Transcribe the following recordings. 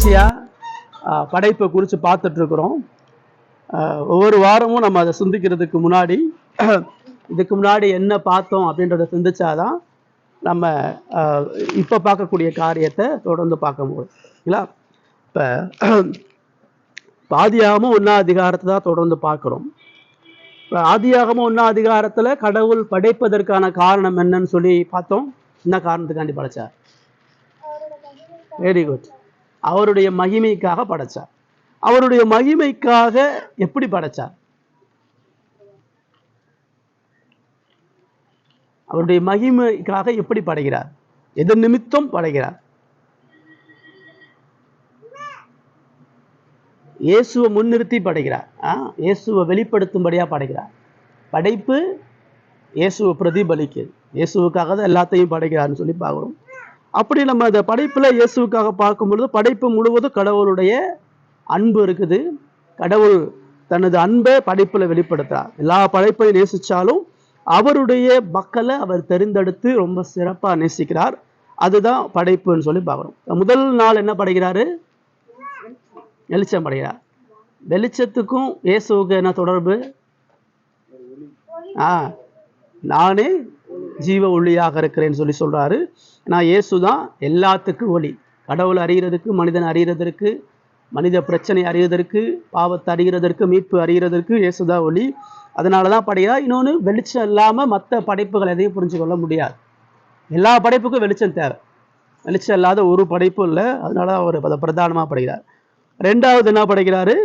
தொடர்ச்சியாக படைப்பை குறித்து பார்த்துட்ருக்குறோம். ஒவ்வொரு வாரமும் நம்ம அதை சிந்திக்கிறதுக்கு முன்னாடி இதுக்கு முன்னாடி என்ன பார்த்தோம் அப்படின்றத சிந்திச்சாதான் நம்ம இப்போ பார்க்கக்கூடிய காரியத்தை தொடர்ந்து பார்க்க முடியும் இல்லைங்களா. இப்போ ஆதியாகமம் 1ஆம் அதிகாரத்தை தான் தொடர்ந்து பார்க்குறோம். இப்போ ஆதியாகமம் 1ஆம் அதிகாரத்தில் கடவுள் படைப்பதற்கான காரணம் என்னன்னு சொல்லி பார்த்தோம். என்ன காரணத்துக்காண்டி படைச்சார்? Very good. அவருடைய மகிமைக்காக படைச்சார். அவருடைய மகிமைக்காக எப்படி படைச்சார்? அவருடைய மகிமைக்காக எப்படி படைக்கிறார்? எது நிமித்தம் படைக்கிறார்? இயேசுவை முன்னிறுத்தி படைக்கிறார். இயேசுவை வெளிப்படுத்தும்படியா படைக்கிறார். படைப்பு இயேசுவை பிரதிபலிக்குது. இயேசுவுக்காக தான் எல்லாத்தையும் படைக்கிறார்னு சொல்லி பார்க்குறோம். அப்படி நம்ம அந்த படைப்பில் இயேசுவுக்காக பார்க்கும் பொழுது படைப்பு முழுவதும் கடவுளுடைய அன்பு இருக்குது. கடவுள் தனது அன்பை படைப்பில் வெளிப்படுத்துகிறார். எல்லா படைப்பையும் நேசித்தாலும் அவருடைய மக்களை அவர் தெரிந்தெடுத்து ரொம்ப சிறப்பாக நேசிக்கிறார். அதுதான் படைப்புன்னு சொல்லி பார்க்குறோம். முதல் நாள் என்ன படைக்கிறாரு? வெளிச்சம் படைக்கிறார். வெளிச்சத்துக்கும் இயேசுவுக்கு என்ன தொடர்பு? நானே ஜீவ ஒளியாக இருக்கிறேன்னு சொல்லி சொல்றாரு. நான் இயேசு தான் எல்லாத்துக்கும் ஒளி. கடவுள் அறிகிறதுக்கு, மனிதன் அறிகிறதற்கு, மனித பிரச்சனை அறிகிறதற்கு, பாவத்தை அறிகிறதற்கு, மீட்பு அறிகிறதற்கு இயேசுதான் ஒளி. அதனால தான் படைக்கிறார். இன்னொன்று, வெளிச்சம் இல்லாமல் மற்ற படைப்புகள் எதையும் புரிஞ்சு கொள்ள முடியாது. எல்லா படைப்புக்கும் வெளிச்சம் தேவை. வெளிச்சம் இல்லாத ஒரு படைப்பும் இல்லை. அதனால அவர் அதை பிரதானமாக படைக்கிறார். ரெண்டாவது என்ன படைக்கிறாரு?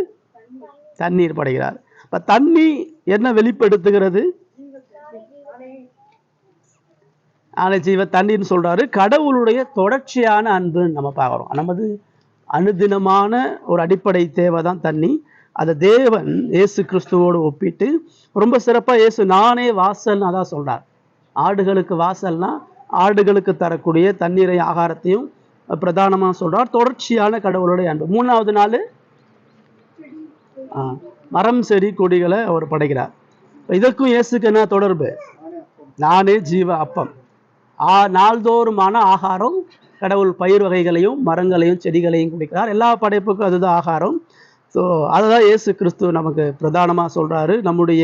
தண்ணீர் படைக்கிறார். இப்போ தண்ணி என்ன வெளிப்படுத்துகிறது? ஜீவ தண்ணீர்னு சொல்றாரு. கடவுளுடைய தொடர்ச்சியான அன்புன்னு நம்ம பார்க்குறோம். நமது அனுதினமான ஒரு அடிப்படை தேவை தான் தண்ணி. அதை தேவன் இயேசு கிறிஸ்துவோடு ஒப்பிட்டு ரொம்ப சிறப்பாக இயேசு நானே வாசல்னு அதான் சொல்றார். ஆடுகளுக்கு வாசல்னா ஆடுகளுக்கு தரக்கூடிய தண்ணீரை ஆகாரத்தையும் பிரதானமாக சொல்றார். தொடர்ச்சியான கடவுளுடைய அன்பு. மூணாவது நாள் மரம் செடி கொடிகளை அவர் படைக்கிறார். இதற்கும் இயேசுக்கு என்ன தொடர்பு? நானே ஜீவ அப்பம். நாள்தோறுமான ஆகாரம். கடவுள் பயிர் வகைகளையும் மரங்களையும் செடிகளையும் குடிக்கிறார். எல்லா படைப்புக்கும் அதுதான் ஆகாரம். ஸோ அதுதான் இயேசு கிறிஸ்து நமக்கு பிரதானமாக சொல்கிறாரு. நம்முடைய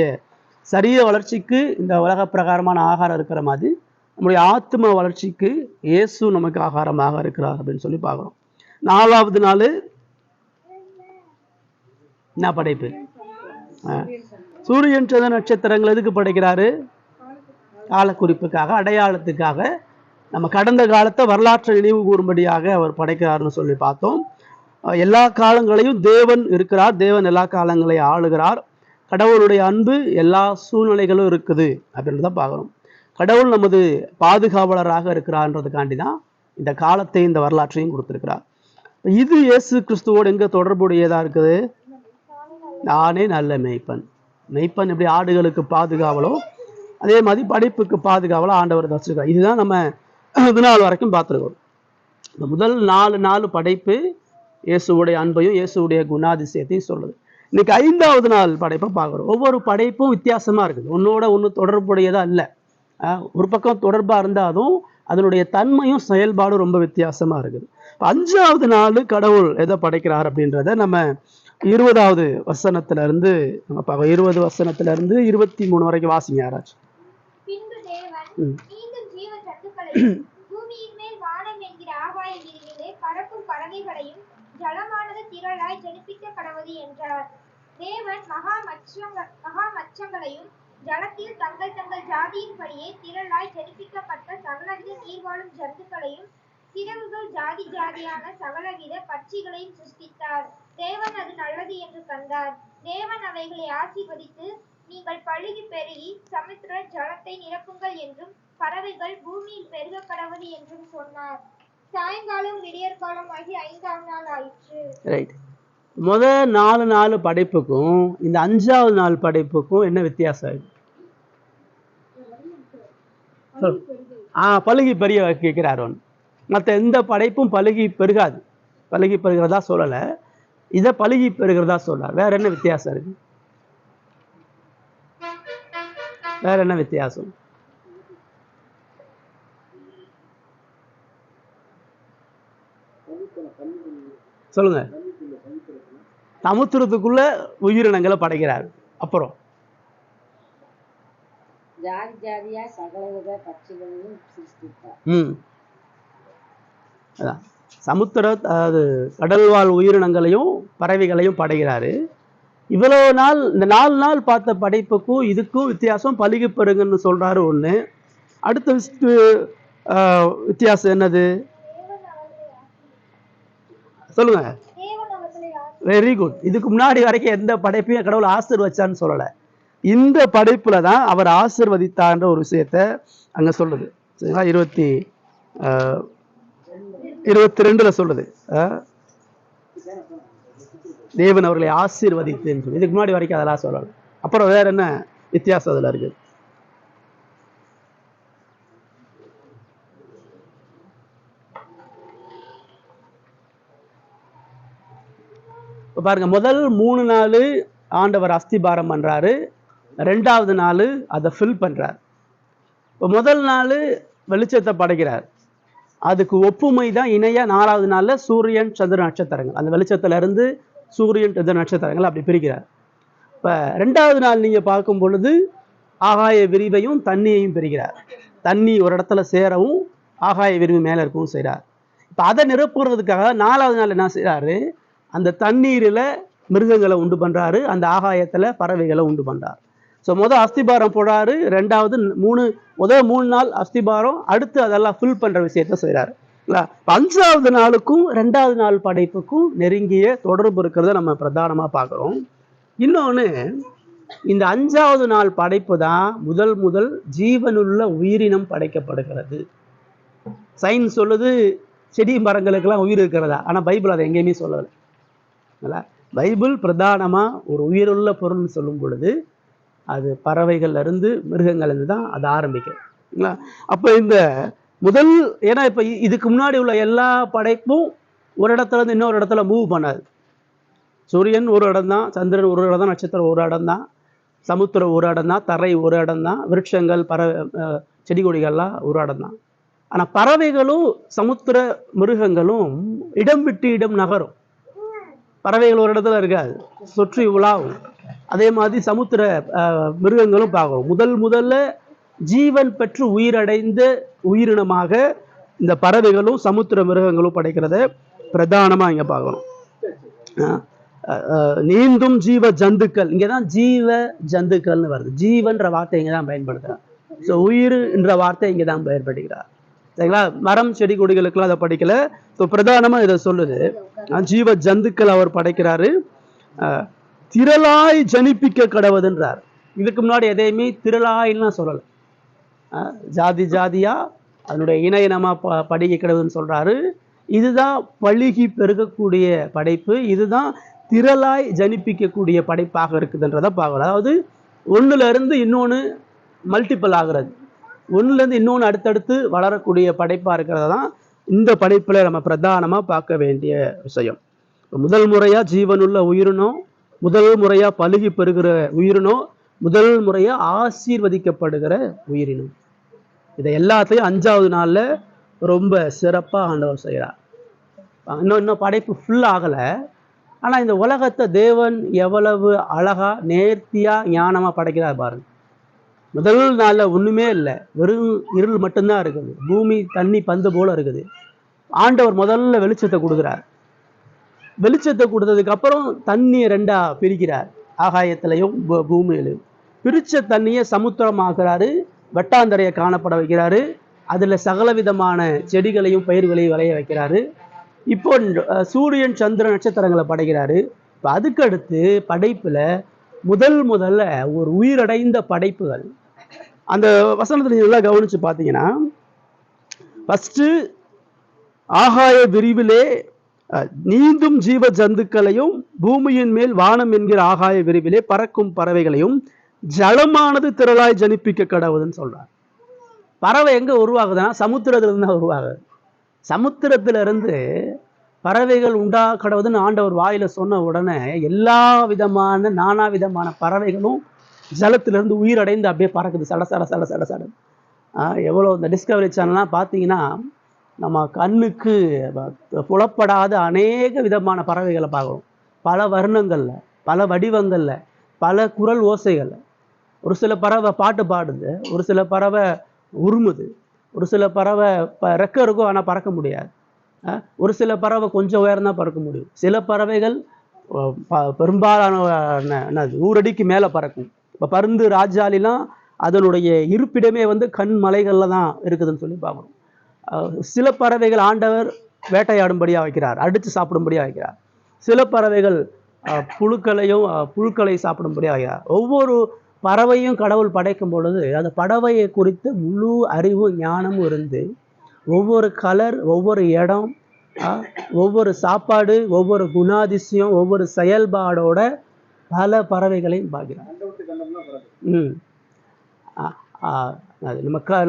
சரீர வளர்ச்சிக்கு இந்த உலக பிரகாரமான ஆகாரம் இருக்கிற மாதிரி நம்முடைய ஆத்ம வளர்ச்சிக்கு இயேசு நமக்கு ஆகாரமாக இருக்கிறார் அப்படின்னு சொல்லி பார்க்குறோம். நாலாவது நாள் என்ன படைப்பு? சூரியன் சந்திர நட்சத்திரங்கள் எதுக்கு படைக்கிறாரு? காலக்குறிப்புக்காக, அடையாளத்துக்காக, நம்ம கடந்த காலத்தை வரலாற்றை நினைவு கூறும்படியாக அவர் படைக்கிறார்னு சொல்லி பார்த்தோம். எல்லா காலங்களையும் தேவன் இருக்கிறார். தேவன் எல்லா காலங்களையும் ஆளுகிறார். கடவுளுடைய அன்பு எல்லா சூழ்நிலைகளும் இருக்குது அப்படின்றத பார்க்குறோம். கடவுள் நமது பாதுகாவலராக இருக்கிறார்ன்றதுக்காண்டி தான் இந்த காலத்தையும் இந்த வரலாற்றையும் கொடுத்துருக்கிறார். இது இயேசு கிறிஸ்துவோடு எங்கே தொடர்புடையதாக இருக்குது? நானே நல்ல மெய்ப்பன். மெய்ப்பன் எப்படி ஆடுகளுக்கு பாதுகாவலோ அதே மாதிரி படைப்புக்கு பாதுகாவலோ ஆண்டவர் வச்சிருக்கார். இதுதான் நம்ம இது நாள் வரைக்கும் பார்த்துருக்கோம். இந்த முதல் 4 நாள் படைப்பு இயேசுடைய அன்பையும் இயேசுடைய குணாதிசயத்தையும் சொல்லுது. இன்னைக்கு 5வது நாள் படைப்பை பார்க்குறோம். ஒவ்வொரு படைப்பும் வித்தியாசமாக இருக்குது. ஒன்னோட ஒன்று தொடர்புடையதாக இல்லை. ஒரு பக்கம் தொடர்பாக இருந்தாலும் அதனுடைய தன்மையும் செயல்பாடும் ரொம்ப வித்தியாசமாக இருக்குது. 5வது நாள் கடவுள் எதை படைக்கிறார் அப்படின்றத நம்ம 20வது வசனத்திலிருந்து நம்ம பார்க்க. 20 வசனத்திலிருந்து 23 வரைக்கும் வாசிங்க யாராச்சும். ஜலமானது திரளாய் ஜனிப்பிக்க கடவுது என்றார். தேவன் மகா மச்சங்களையும் ஜலத்தில் தங்கள் தங்கள் ஜாதியின்படியே திரளாய் ஜனிப்பிக்கப்பட்ட சகலவித நீர்வாழும் ஜந்துக்களையும் சிறகுகள் ஜாதி ஜாதியான சகலவித பட்சிகளையும் சிருஷ்டித்தார். தேவன் அது நல்லது என்று கண்டார். தேவன் அவைகளை ஆசீர்வதித்து நீங்கள் பழுகி பெருகி சமுத்திர ஜலத்தை நிரப்புங்கள் என்றும் பறவைகள் பூமியில் பெருக கடவுது என்றும் சொன்னார். சாயங்காலம் விடியற்காலம் ஆகி 5ஆம் நாள் ஆயிற்று. முதல் 4 நாள் படைப்புக்கும் இந்த 5வது நாள் படைப்புக்கும் என்ன வித்தியாசம்? பழுகி பெரிய கேட்கிறார். மற்ற எந்த படைப்பும் பழுகி பெருகாது. பழுகி பெறுகிறதா சொல்லலை, இதை பழுகி பெறுகிறதா சொல்றார். வேற என்ன வித்தியாசம் இருக்கு? வேற என்ன வித்தியாசம்? சொல்லுங்க. சமுத்திரத்துக்குள்ள உயிரினங்களை படைக்கிறார். அப்புறம் ஜாதி ஜாதியா சகலவித பட்சிகளையும் சிருஷ்டித்தார். அதான் சமுத்திர, அதாவது கடல்வாழ் உயிரினங்களையும் பறவைகளையும் படைக்கிறாரு. இவ்வளவு நாள், இந்த 4 நாள் பார்த்த படைப்புக்கும் இதுக்கும் வித்தியாசம் பலிகி பெருங்கன்னு சொல்றாரு ஒண்ணு. அடுத்த வித்தியாசம் என்னது சொல்லுங்க. Very good. இதுக்கு முன்னாடி வரைக்கும் எந்த படைப்பையும் கடவுள் ஆசீர்வச்சான்னு சொல்லலை. இந்த படைப்புல தான் அவர் ஆசீர்வதித்தான்ற ஒரு விஷயத்த அங்க சொல்லுது. சரிங்களா? 22 சொல்லுது, தேவன் அவர்களை ஆசீர்வதித்துன்னு சொல்லி. இதுக்கு முன்னாடி வரைக்கும் அதெல்லாம் சொல்லலை. அப்புறம் வேற என்ன வித்தியாசம் அதுல இருக்கு? பாருங்க, முதல் 3 நாள் ஆண்டவர் அஸ்திபாரம் பண்றாரு, 2வது நாள் அதை ஃபில் பண்றார். இப்போ முதல் நாள் வெளிச்சத்தை படைக்கிறார், அதுக்கு ஒப்புமை தான் இணையா 4வது நாள்ல சூரியன் சந்திர நட்சத்திரங்கள், அந்த வெளிச்சத்துல இருந்து சூரியன் சந்திர நட்சத்திரங்கள் அப்படி பிரிக்கிறார். இப்ப 2வது நாள் நீங்க பார்க்கும் பொழுது ஆகாய விரிவையும் தண்ணியையும் பிரிக்கிறார். தண்ணி ஒரு இடத்துல சேரவும் ஆகாய விரிவு மேல இருக்கவும் செய்கிறார். இப்ப அதை நிரப்புறதுக்காக 4வது நாள் என்ன செய்யறாரு, அந்த தண்ணீரில் மிருகங்களை உண்டு பண்றாரு, அந்த ஆகாயத்துல பறவைகளை உண்டு பண்றாரு. ஸோ முதல் அஸ்திபாரம் போடுறாரு, 2வது முதல் 3 நாள் அஸ்திபாரம், அடுத்து அதெல்லாம் ஃபில் பண்ற விஷயத்த செய்யறாரு. 5வது நாளுக்கும் 2வது நாள் படைப்புக்கும் நெருங்கிய தொடர்பு இருக்கிறத நம்ம பிரதானமா பார்க்கிறோம். இன்னொன்னு, இந்த 5வது நாள் படைப்பு தான் முதல் ஜீவனுள்ள உயிரினம் படைக்கப்படுகிறது. சயின்ஸ் சொல்லுது செடி மரங்களுக்கெல்லாம் உயிர் இருக்கிறதா, ஆனா பைபிள் அதை எங்கேயுமே சொல்லலை. பைபிள் பிரதானமா ஒரு உயிருள்ள பொருள்னு சொல்லும் பொழுது அது பறவைகள்ல இருந்து மிருகங்கள்ல இருந்து தான் அது ஆரம்பிக்கும். அப்ப இந்த முதல், ஏன்னா இப்ப இதுக்கு முன்னாடி உள்ள எல்லா படைப்பும் ஒரு இடத்துல இருந்து இன்னொரு இடத்துல மூவ் பண்ணாது. சூரியன் ஒரு இடம் தான், சந்திரன் ஒரு இடம் தான், நட்சத்திரம் ஒரு இடம் தான், சமுத்திரம் ஒரு இடம் தான், தரை ஒரு இடம் தான், விருட்சங்கள் செடி கொடிகள்லாம் ஒரு இடம் தான். ஆனா பறவைகளும் சமுத்திர மிருகங்களும் இடம் விட்டு இடம் நகரும். பறவைகள் ஒரு இடத்துல இருக்காது, சுற்றி உலாவும். அதே மாதிரி சமுத்திர மிருகங்களும் பார்க்கிறோம். முதல்ல ஜீவன் பெற்று உயிரடைந்த உயிரினமாக இந்த பறவைகளும் சமுத்திர மிருகங்களும் படைக்கிறத பிரதானமா இங்க பார்க்கணும். நீந்தும் ஜீவ ஜந்துக்கள், இங்கதான் ஜீவ ஜந்துக்கள்னு வருது. ஜீவன்ற வார்த்தை இங்கதான் பயன்படுத்துறார். ஸோ உயிர் என்ற வார்த்தை இங்கதான் பயன்படுகிறார். சரிங்களா? மரம் செடி கொடிகளுக்கெல்லாம் அதை படிக்கல. ஸோ பிரதானமா இதை சொல்லுது, ஜீவ ஜந்துக்கள் அவர் படைக்கிறாரு. திரளாய் ஜனிப்பிக்க கடவுதுன்றார். இதுக்கு முன்னாடி எதையுமே திரளாயின்னா சொல்லலை. ஜாதி ஜாதியா அதனுடைய இணையனமா படிக்க கடவுதுன்னு சொல்றாரு. இதுதான் பழுகி பெருகக்கூடிய படைப்பு, இதுதான் திரளாய் ஜனிப்பிக்கக்கூடிய படைப்பாக இருக்குதுன்றதை பார்க்கலாம். அதாவது ஒண்ணுல இருந்து இன்னொன்று மல்டிபிள் ஆகிறது, ஒண்ணுல இருந்து இன்னொன்று அடுத்தடுத்து வளரக்கூடிய படைப்பா இருக்கிறது தான் இந்த படைப்புல நம்ம பிரதானமா பார்க்க வேண்டிய விஷயம். முதல் முறையா ஜீவனுள்ள உயிரினம், முதல் முறையா பழுகி பெறுகிற உயிரினம், முதல் முறையா ஆசீர்வதிக்கப்படுகிற உயிரினம். இதை எல்லாத்தையும் 5வது நாள்ல ரொம்ப சிறப்பா ஆண்டவர் செய்கிறார். இன்னும் படைப்பு ஃபுல் ஆகல. ஆனா இந்த உலகத்தை தேவன் எவ்வளவு அழகா நேர்த்தியா ஞானமா படைக்கிறார் பாருங்க. முதல் நாள்ல ஒண்ணுமே இல்லை, வெறும் இருள் மட்டும்தான் இருக்குது, பூமி தண்ணி பந்து போல இருக்குது. ஆண்டவர் முதல்ல வெளிச்சத்தை கொடுக்குறார். வெளிச்சத்தை கொடுத்ததுக்கு அப்புறம் தண்ணியை 2ஆ பிரிக்கிறார், ஆகாயத்திலையும் பூமியிலையும். பிரிச்ச தண்ணியை சமுத்திரமாக்குறாரு, வெட்டாந்தரையை காணப்பட வைக்கிறாரு, அதுல சகலவிதமான செடிகளையும் பயிர்களையும் விளைய வைக்கிறாரு. இப்போ சூரியன் சந்திர நட்சத்திரங்களை படைக்கிறாரு. இப்போ அதுக்கு அடுத்து படைப்புல முதல்ல ஒரு உயிரடைந்த படைப்புகள். அந்த வசனத்துல எல்லாம் கவனிச்சு பார்த்தீங்கன்னா, ஃபர்ஸ்ட் ஆகாய விரிவிலே நீந்தும் ஜீவ ஜந்துக்களையும் பூமியின் மேல் வானம் என்கிற ஆகாய விரிவிலே பறக்கும் பறவைகளையும் ஜலமானது திரளாய் ஜனிப்பிக்க கடவுதுன்னு சொல்றார். பறவை எங்க உருவாகுதுன்னா சமுத்திரத்துல இருந்து உருவாகுது. சமுத்திரத்துல இருந்து பறவைகள் உண்டா கடவுதுன்னு ஆண்டவர் வாயில சொன்ன உடனே எல்லா விதமான நானா விதமான பறவைகளும் ஜலத்திலிருந்து உயிரடைந்து அப்படியே பறக்குது, சட சட சட சட சட. எவ்வளோ இந்த டிஸ்கவரி சேனல்லாம் பார்த்தீங்கன்னா நம்ம கண்ணுக்கு புலப்படாத அநேக விதமான பறவைகளை பார்க்குறோம். பல வர்ணங்களில், பல வடிவங்களில், பல குரல் ஓசைகளில். ஒரு சில பறவை பாட்டு பாடுது, ஒரு சில பறவை உருமுது, ஒரு சில பறவை ரெக்க இருக்கும் ஆனால் பறக்க முடியாது. ஒரு சில பறவை கொஞ்சம் உயரம் தான் பறக்க முடியும். சில பறவைகள் பெரும்பாலான என்னது 100 அடிக்கு மேலே பறக்கும். இப்போ பருந்து ராஜாலிலாம் அதனுடைய இருப்பிடமே வந்து கண் மலைகளில் தான் இருக்குதுன்னு சொல்லி பார்க்கணும். சில பறவைகள் ஆண்டவர் வேட்டையாடும்படியாக வைக்கிறார், அடித்து சாப்பிடும்படியாக வைக்கிறார். சில பறவைகள் புழுக்களை சாப்பிடும்படியாக வைக்கிறார். ஒவ்வொரு பறவையும் கடவுள் படைக்கும் பொழுது அந்த பறவையை குறித்து முழு அறிவும் ஞானமும் இருந்து ஒவ்வொரு கலர், ஒவ்வொரு இடம், ஒவ்வொரு சாப்பாடு, ஒவ்வொரு குணாதிசயம், ஒவ்வொரு செயல்பாடோட பல பறவைகளையும் பார்க்கிறார்.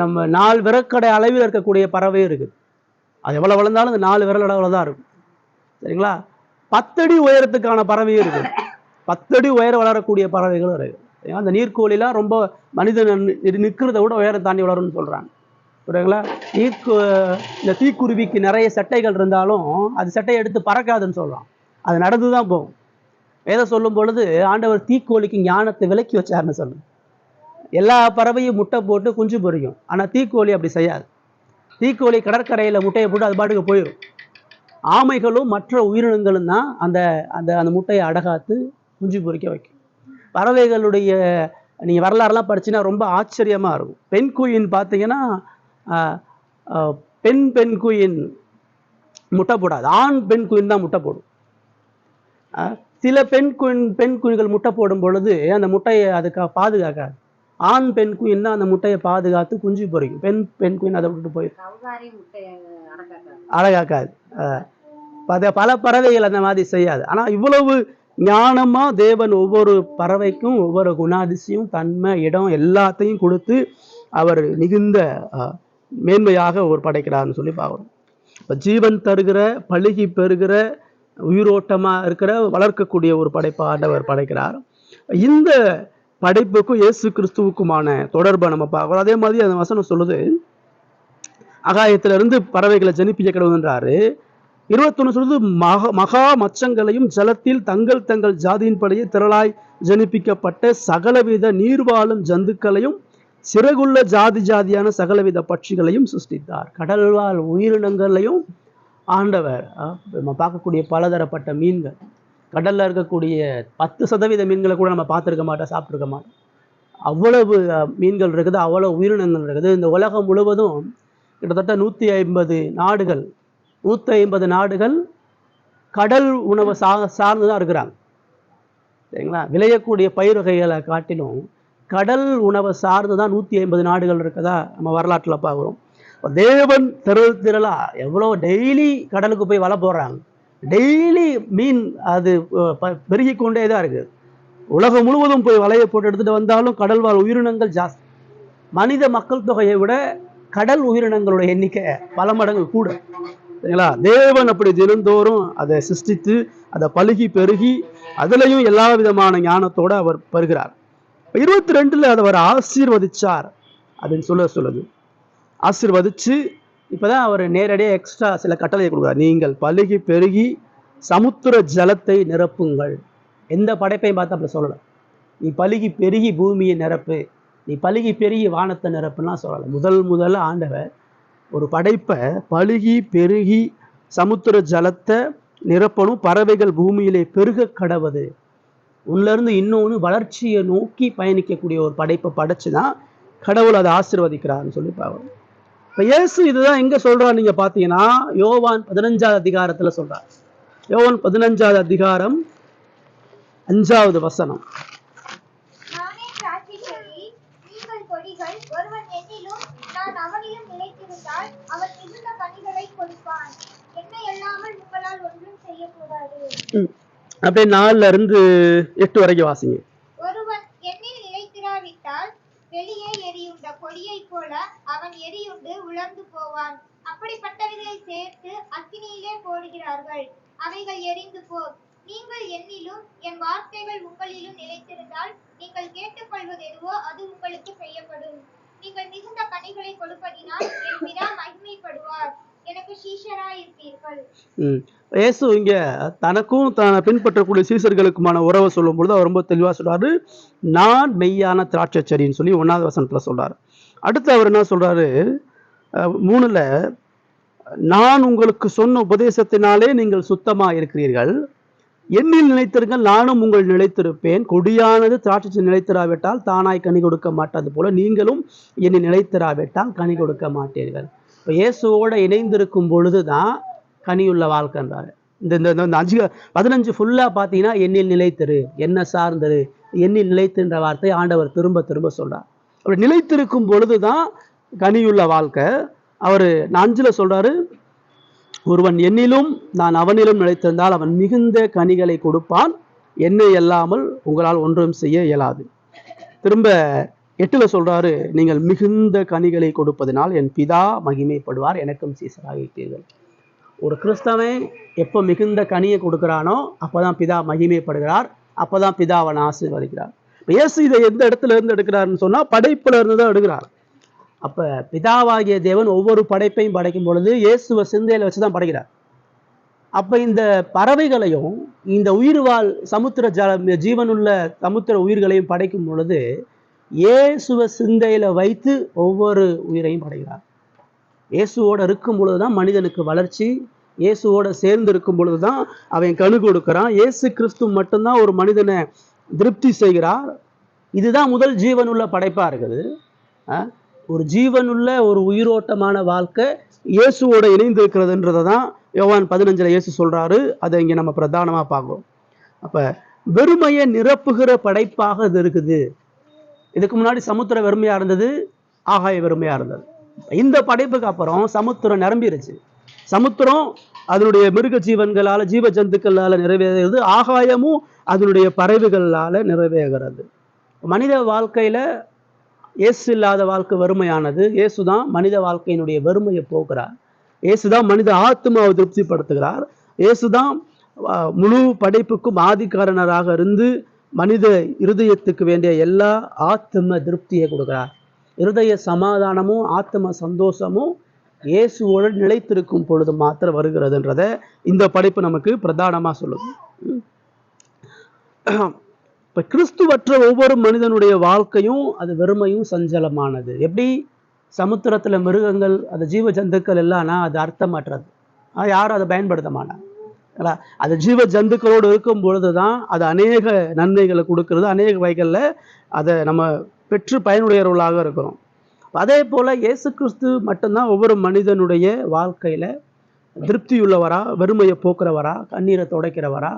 நம்ம 4 விரற்கடை அளவில் இருக்கக்கூடிய பறவையும் இருக்குது. அது எவ்வளோ வளர்ந்தாலும் அந்த 4 விரல் அளவில் தான் இருக்கும். சரிங்களா? 10 அடி உயரத்துக்கான பறவையும் இருக்குது. 10 அடி உயரம் வளரக்கூடிய பறவைகளும் இருக்குது. அந்த நீர்க்கோழிலாம் ரொம்ப மனிதன் நிற்கிறத விட உயரம் தாண்டி வளரும்னு சொல்கிறாங்க. புரியுங்களா? இந்த தீக்குருவிக்கு நிறைய சட்டைகள் இருந்தாலும் அது சட்டையை எடுத்து பறக்காதுன்னு சொல்கிறான். அது நடந்து தான் போகும். வேதம் சொல்லும் பொழுது ஆண்டவர் தீக்கோழிக்கு ஞானத்தை விலக்கி வச்சாருன்னு சொல்லுங்க. எல்லா பறவையும் முட்டை போட்டு குஞ்சு பொரிக்கும், ஆனால் தீக்கோழி அப்படி செய்யாது. தீக்கோழி கடற்கரையில் முட்டையை போட்டு அது பாட்டுக்கு போயிடும். ஆமைகளும் மற்ற உயிரினங்களும் தான் அந்த அந்த அந்த முட்டையை அடகாத்து குஞ்சு பொரிக்க வைக்கும். பறவைகளுடைய நீங்கள் வரலாறுலாம் படிச்சுன்னா ரொம்ப ஆச்சரியமாக இருக்கும். பெண் குயின் பார்த்தீங்கன்னா பெண் குயின் முட்டை போடாது, ஆண் பெண் குயின் தான் முட்டை போடும். சில பெண் குயின்கள் முட்டை போடும் பொழுது அந்த முட்டையை அதுக்கு பாதுகாக்காது. ஆண் பெண் குயின் தான் அந்த முட்டையை பாதுகாத்து குஞ்சு பொரிக்கும். பெண் குயின் அதை விட்டுட்டு போயிடும், அழகாக்காது. பல பறவைகள் அந்த மாதிரி செய்யாது. ஆனால் இவ்வளவு ஞானமா தேவன் ஒவ்வொரு பறவைக்கும் ஒவ்வொரு குணாதிசயம், தன்மை, இடம் எல்லாத்தையும் கொடுத்து அவர் மிகுந்த மேன்மையாக ஒரு படைக்கிறார்னு சொல்லி பார்க்குறோம். இப்போ ஜீவன் தருகிற, பழுகி பெறுகிற, உயிரோட்டமாக இருக்கிற, வளர்க்கக்கூடிய ஒரு படைப்பை ஆண்டவர் படைக்கிறார். இந்த படைப்புக்கும் இயேசு கிறிஸ்துவுக்குமான தொடர்பை நம்ம பார்க்குறோம். அதே மாதிரி அந்த வசனம் சொல்லுது, ஆகாயத்திலிருந்து பறவைகளை ஜனிப்பிக்க கிடவுன்றாரு. 21 சொல்லுது, மகா மச்சங்களையும் ஜலத்தில் தங்கள் தங்கள் ஜாதியின்படியே திரளாய் ஜனிப்பிக்கப்பட்ட சகலவித நீர்வாழும் ஜந்துக்களையும் சிறகுள்ள ஜாதியான சகலவித பட்சிகளையும் சிருஷ்டித்தார். கடல்வாழ் உயிரினங்களையும் ஆண்டவர் நம்ம பார்க்கக்கூடிய பலதரப்பட்ட மீன்கள், கடல்ல இருக்கக்கூடிய 10% மீன்களை கூட நம்ம பார்த்துருக்க மாட்டோம், சாப்பிட்ருக்க மாட்டோம். அவ்வளவு மீன்கள் இருக்குது, அவ்வளவு உயிரினங்கள் இருக்குது. இந்த உலகம் முழுவதும் கிட்டத்தட்ட 150 நாடுகள் 150 நாடுகள் கடல் உணவை சார்ந்து தான் இருக்கிறாங்க. சரிங்களா? விளையக்கூடிய பயிர் வகைகளை காட்டிலும் கடல் உணவை சார்ந்து தான் 150 நாடுகள் இருக்கதா நம்ம வரலாற்றில் பார்க்குறோம். தேவன் திரளா எவ்வளோ டெய்லி கடலுக்கு போய் வலை போடுறாங்க. டெய்லி மீன் அது பெருகி கொண்டே தான் இருக்குது. உலகம் முழுவதும் போய் வலையை போட்டு எடுத்துகிட்டு வந்தாலும் கடல் வாழ் உயிரினங்கள் ஜாஸ்தி. மனித மக்கள் தொகையை விட கடல் உயிரினங்களோட எண்ணிக்கை பல மடங்கு கூட. சரிங்களா? தேவன் அப்படி தினந்தோறும் அதை சிருஷ்டித்து அதை பழுகி பெருகி அதுலேயும் எல்லா விதமான ஞானத்தோடு அவர் பெறுகிறார். 22 அதை அவர் ஆசீர்வதிச்சார் அப்படின்னு சொல்லுது. ஆசீர்வதிச்சு இப்போதான் அவர் நேரடியாக எக்ஸ்ட்ரா சில கட்டளையை கொடுக்குறார். நீங்கள் பழுகி பெருகி சமுத்திர ஜலத்தை நிரப்புங்கள். எந்த படைப்பையும் பார்த்து அப்படி சொல்லலை. நீ பழுகி பெருகி பூமியை நிரப்பு, நீ பழுகி பெருகி வானத்தை நிரப்புலாம் சொல்லலை. முதல்ல ஆண்டவர் ஒரு படைப்பை பழுகி பெருகி சமுத்திர ஜலத்தை நிரப்பணும், பறவைகள் பூமியிலே பெருக கடவுது, உள்ளிருந்து இன்னொன்று வளர்ச்சியை நோக்கி பயணிக்கக்கூடிய ஒரு படைப்பை படைச்சு தான் கடவுள் அதை ஆசீர்வதிக்கிறார்னு சொல்லி பார்க்கணும். இப்போ இயேசு இதுதான் எங்கே சொல்கிறார் நீங்கள் பார்த்தீங்கன்னா, யோவான் 15வது அதிகாரத்தில் சொல்கிறார். யோவான் 15வது அதிகாரம் 5வது வசனம். அப்படியே 4ல இருந்து 8 வரைக்கும் வாசிங்க. ஒருவன் எண்ணில் நிலைத்திராவிட்டால் வெளியே எரியுண்ட கொடியை போல அவன் எரியுண்டு உலர்ந்து போவான். அப்படிப்பட்டவைகளை சேர்த்து அக்கினியிலே போடுகிறார்கள், அவைகள் எரிந்து போம். நீங்கள் என்னிலும் என் வார்த்தைகள் உங்களிலும் நிலைத்திருந்தால் நீங்கள் கேட்டுக்கொள்வது எதுவோ அது உங்களுக்கு செய்யப்படும். நீங்கள் மிகுந்த கனிகளை கொடுப்பதினால் என் பிதா மகிமைப்படுவார். எனக்கு இயேசு இங்க தனக்கும் பின்பற்றக்கூடிய சீசர்களுக்குமான உறவை சொல்லும் பொழுது அவர் ரொம்ப தெளிவா சொல்றாரு, நான் மெய்யான திராட்சை செடின்னு சொல்லி 1வது வசனத்துல சொல்றாரு. அடுத்து அவர் என்ன சொல்றாரு 3ல, நான் உங்களுக்கு சொன்ன உபதேசத்தினாலே நீங்கள் சுத்தமா இருக்கிறீர்கள், என்னில் நிலைத்திருங்கள், நானும் உங்கள் நிலைத்திருப்பேன். கொடியானது திராட்சை நிலைத்திராவிட்டால் தானாய் கனி கொடுக்க மாட்டாது போல நீங்களும் என்னை நிலைத்திராவிட்டால் கனி கொடுக்க மாட்டீர்கள். இப்போ இயேசுவோட இணைந்திருக்கும் பொழுதுதான் கனியுள்ள வாழ்க்கைன்றாரு. இந்த 15 ஃபுல்லா பார்த்தீங்கன்னா என்னில் நிலைத்திரு, என்ன சார்ந்தரு, என்னில் நிலைத்துன்ற வார்த்தை ஆண்டவர் திரும்ப திரும்ப சொல்றார். அப்படி நிலைத்திருக்கும் பொழுதுதான் கனியுள்ள வாழ்க்கை. அவர் 5ல சொல்றாரு, ஒருவன் என்னிலும் நான் அவனிலும் நிலைத்திருந்தால் அவன் மிகுந்த கனிகளை கொடுப்பான், என்னை அல்லாமல் உங்களால் ஒன்றும் செய்ய இயலாது. திரும்ப 8ல சொல்றாரு, நீங்கள் மிகுந்த கனிகளை கொடுப்பதனால் என் பிதா மகிமைப்படுவார், எனக்கும் சீசராகிட்டீர்கள். ஒரு கிறிஸ்தவன் எப்போ மிகுந்த கனியை கொடுக்குறானோ அப்போதான் பிதா மகிமைப்படுகிறார், அப்போதான் பிதா அவன் ஆசீர்வதிக்கிறார். இயேசு இதை எந்த இடத்துல இருந்து எடுக்கிறாருன்னு சொன்னா படைப்புல இருந்து தான் எடுக்கிறார். அப்ப பிதாவாகிய தேவன் ஒவ்வொரு படைப்பையும் படைக்கும் பொழுது இயேசுவை சிந்தையில வச்சுதான் படைக்கிறார். அப்ப இந்த பறவைகளையும் இந்த உயிர்வாழ் சமுத்திர ஜீவனுள்ள சமுத்திர உயிர்களையும் படைக்கும் பொழுது இயேசுவை சிந்தையில வைத்து ஒவ்வொரு உயிரையும் படைக்கிறார். இயேசுவோட இருக்கும் பொழுதுதான் மனிதனுக்கு வளர்ச்சி, இயேசுவோட சேர்ந்து இருக்கும் பொழுதுதான் அவன் கனி கொடுக்கிறான். இயேசு கிறிஸ்து மட்டும்தான் ஒரு மனிதனை திருப்தி செய்கிறார். இதுதான் முதல் ஜீவனுள்ள படைப்பா இருக்குது. ஒரு ஜீவனுள்ள ஒரு உயிரோட்டமான வாழ்க்கை இயேசுவோட இணைந்து இருக்கிறதுன்றதை தான் யோவான் 15ல் இயேசு சொல்றாரு. அதை இங்க நம்ம பிரதானமா பார்க்கிறோம். அப்ப வெறுமையை நிரப்புகிற படைப்பாக இது இருக்குது. இதுக்கு முன்னாடி சமுத்திரம் வெறுமையா இருந்தது, ஆகாய வெறுமையா இருந்தது. இந்த படைப்புக்கு அப்புறம் சமுத்திரம் நிரம்பிருச்சு. சமுத்திரம் அதனுடைய மிருக ஜீவன்களால ஜீவ ஜந்துக்களால நிறைவேறுகிறது, ஆகாயமும் அதனுடைய பறவைகளால நிறைவேறுகிறது. மனித வாழ்க்கையில இயேசு இல்லாத வாழ்க்கை வறுமையானது. இயேசுதான் மனித வாழ்க்கையினுடைய வறுமையை போக்குறார். இயேசுதான் மனித ஆத்மாவை திருப்திப்படுத்துகிறார். இயேசுதான் முழு படைப்புக்கும் ஆதிகாரணராக இருந்து மனித இருதயத்துக்கு வேண்டிய எல்லா ஆத்ம திருப்தியை கொடுக்கிறார். இருதய சமாதானமும் ஆத்ம சந்தோஷமும் இயேசுவோடு நிலைத்திருக்கும் பொழுது மாத்திரம் வருகிறதுன்றத இந்த படைப்பு நமக்கு பிரதானமா சொல்லுது. இப்ப கிறிஸ்துவற்ற ஒவ்வொரு மனிதனுடைய வாழ்க்கையும் அது வெறுமையும் சஞ்சலமானது. எப்படி சமுத்திரத்துல மிருகங்கள் அது ஜீவ ஜந்துக்கள் எல்லாம்னா அது அர்த்தமற்றது, யாரும் அதை பயன்படுத்த மாட்டாங்க. அது ஜீவ ஜந்துக்களோடு இருக்கும் பொழுதுதான் அது அநேக நன்மைகளை கொடுக்கிறது, அநேக வகைகள்ல அதை நம்ம பெற்று பயனுடையவர்களாக இருக்கிறோம். அதே போல இயேசு கிறிஸ்து மட்டும்தான் ஒவ்வொரு மனிதனுடைய வாழ்க்கையில திருப்தியுள்ளவரா, வெறுமையை போக்குறவரா, கண்ணீரை துடைக்கிறவரா,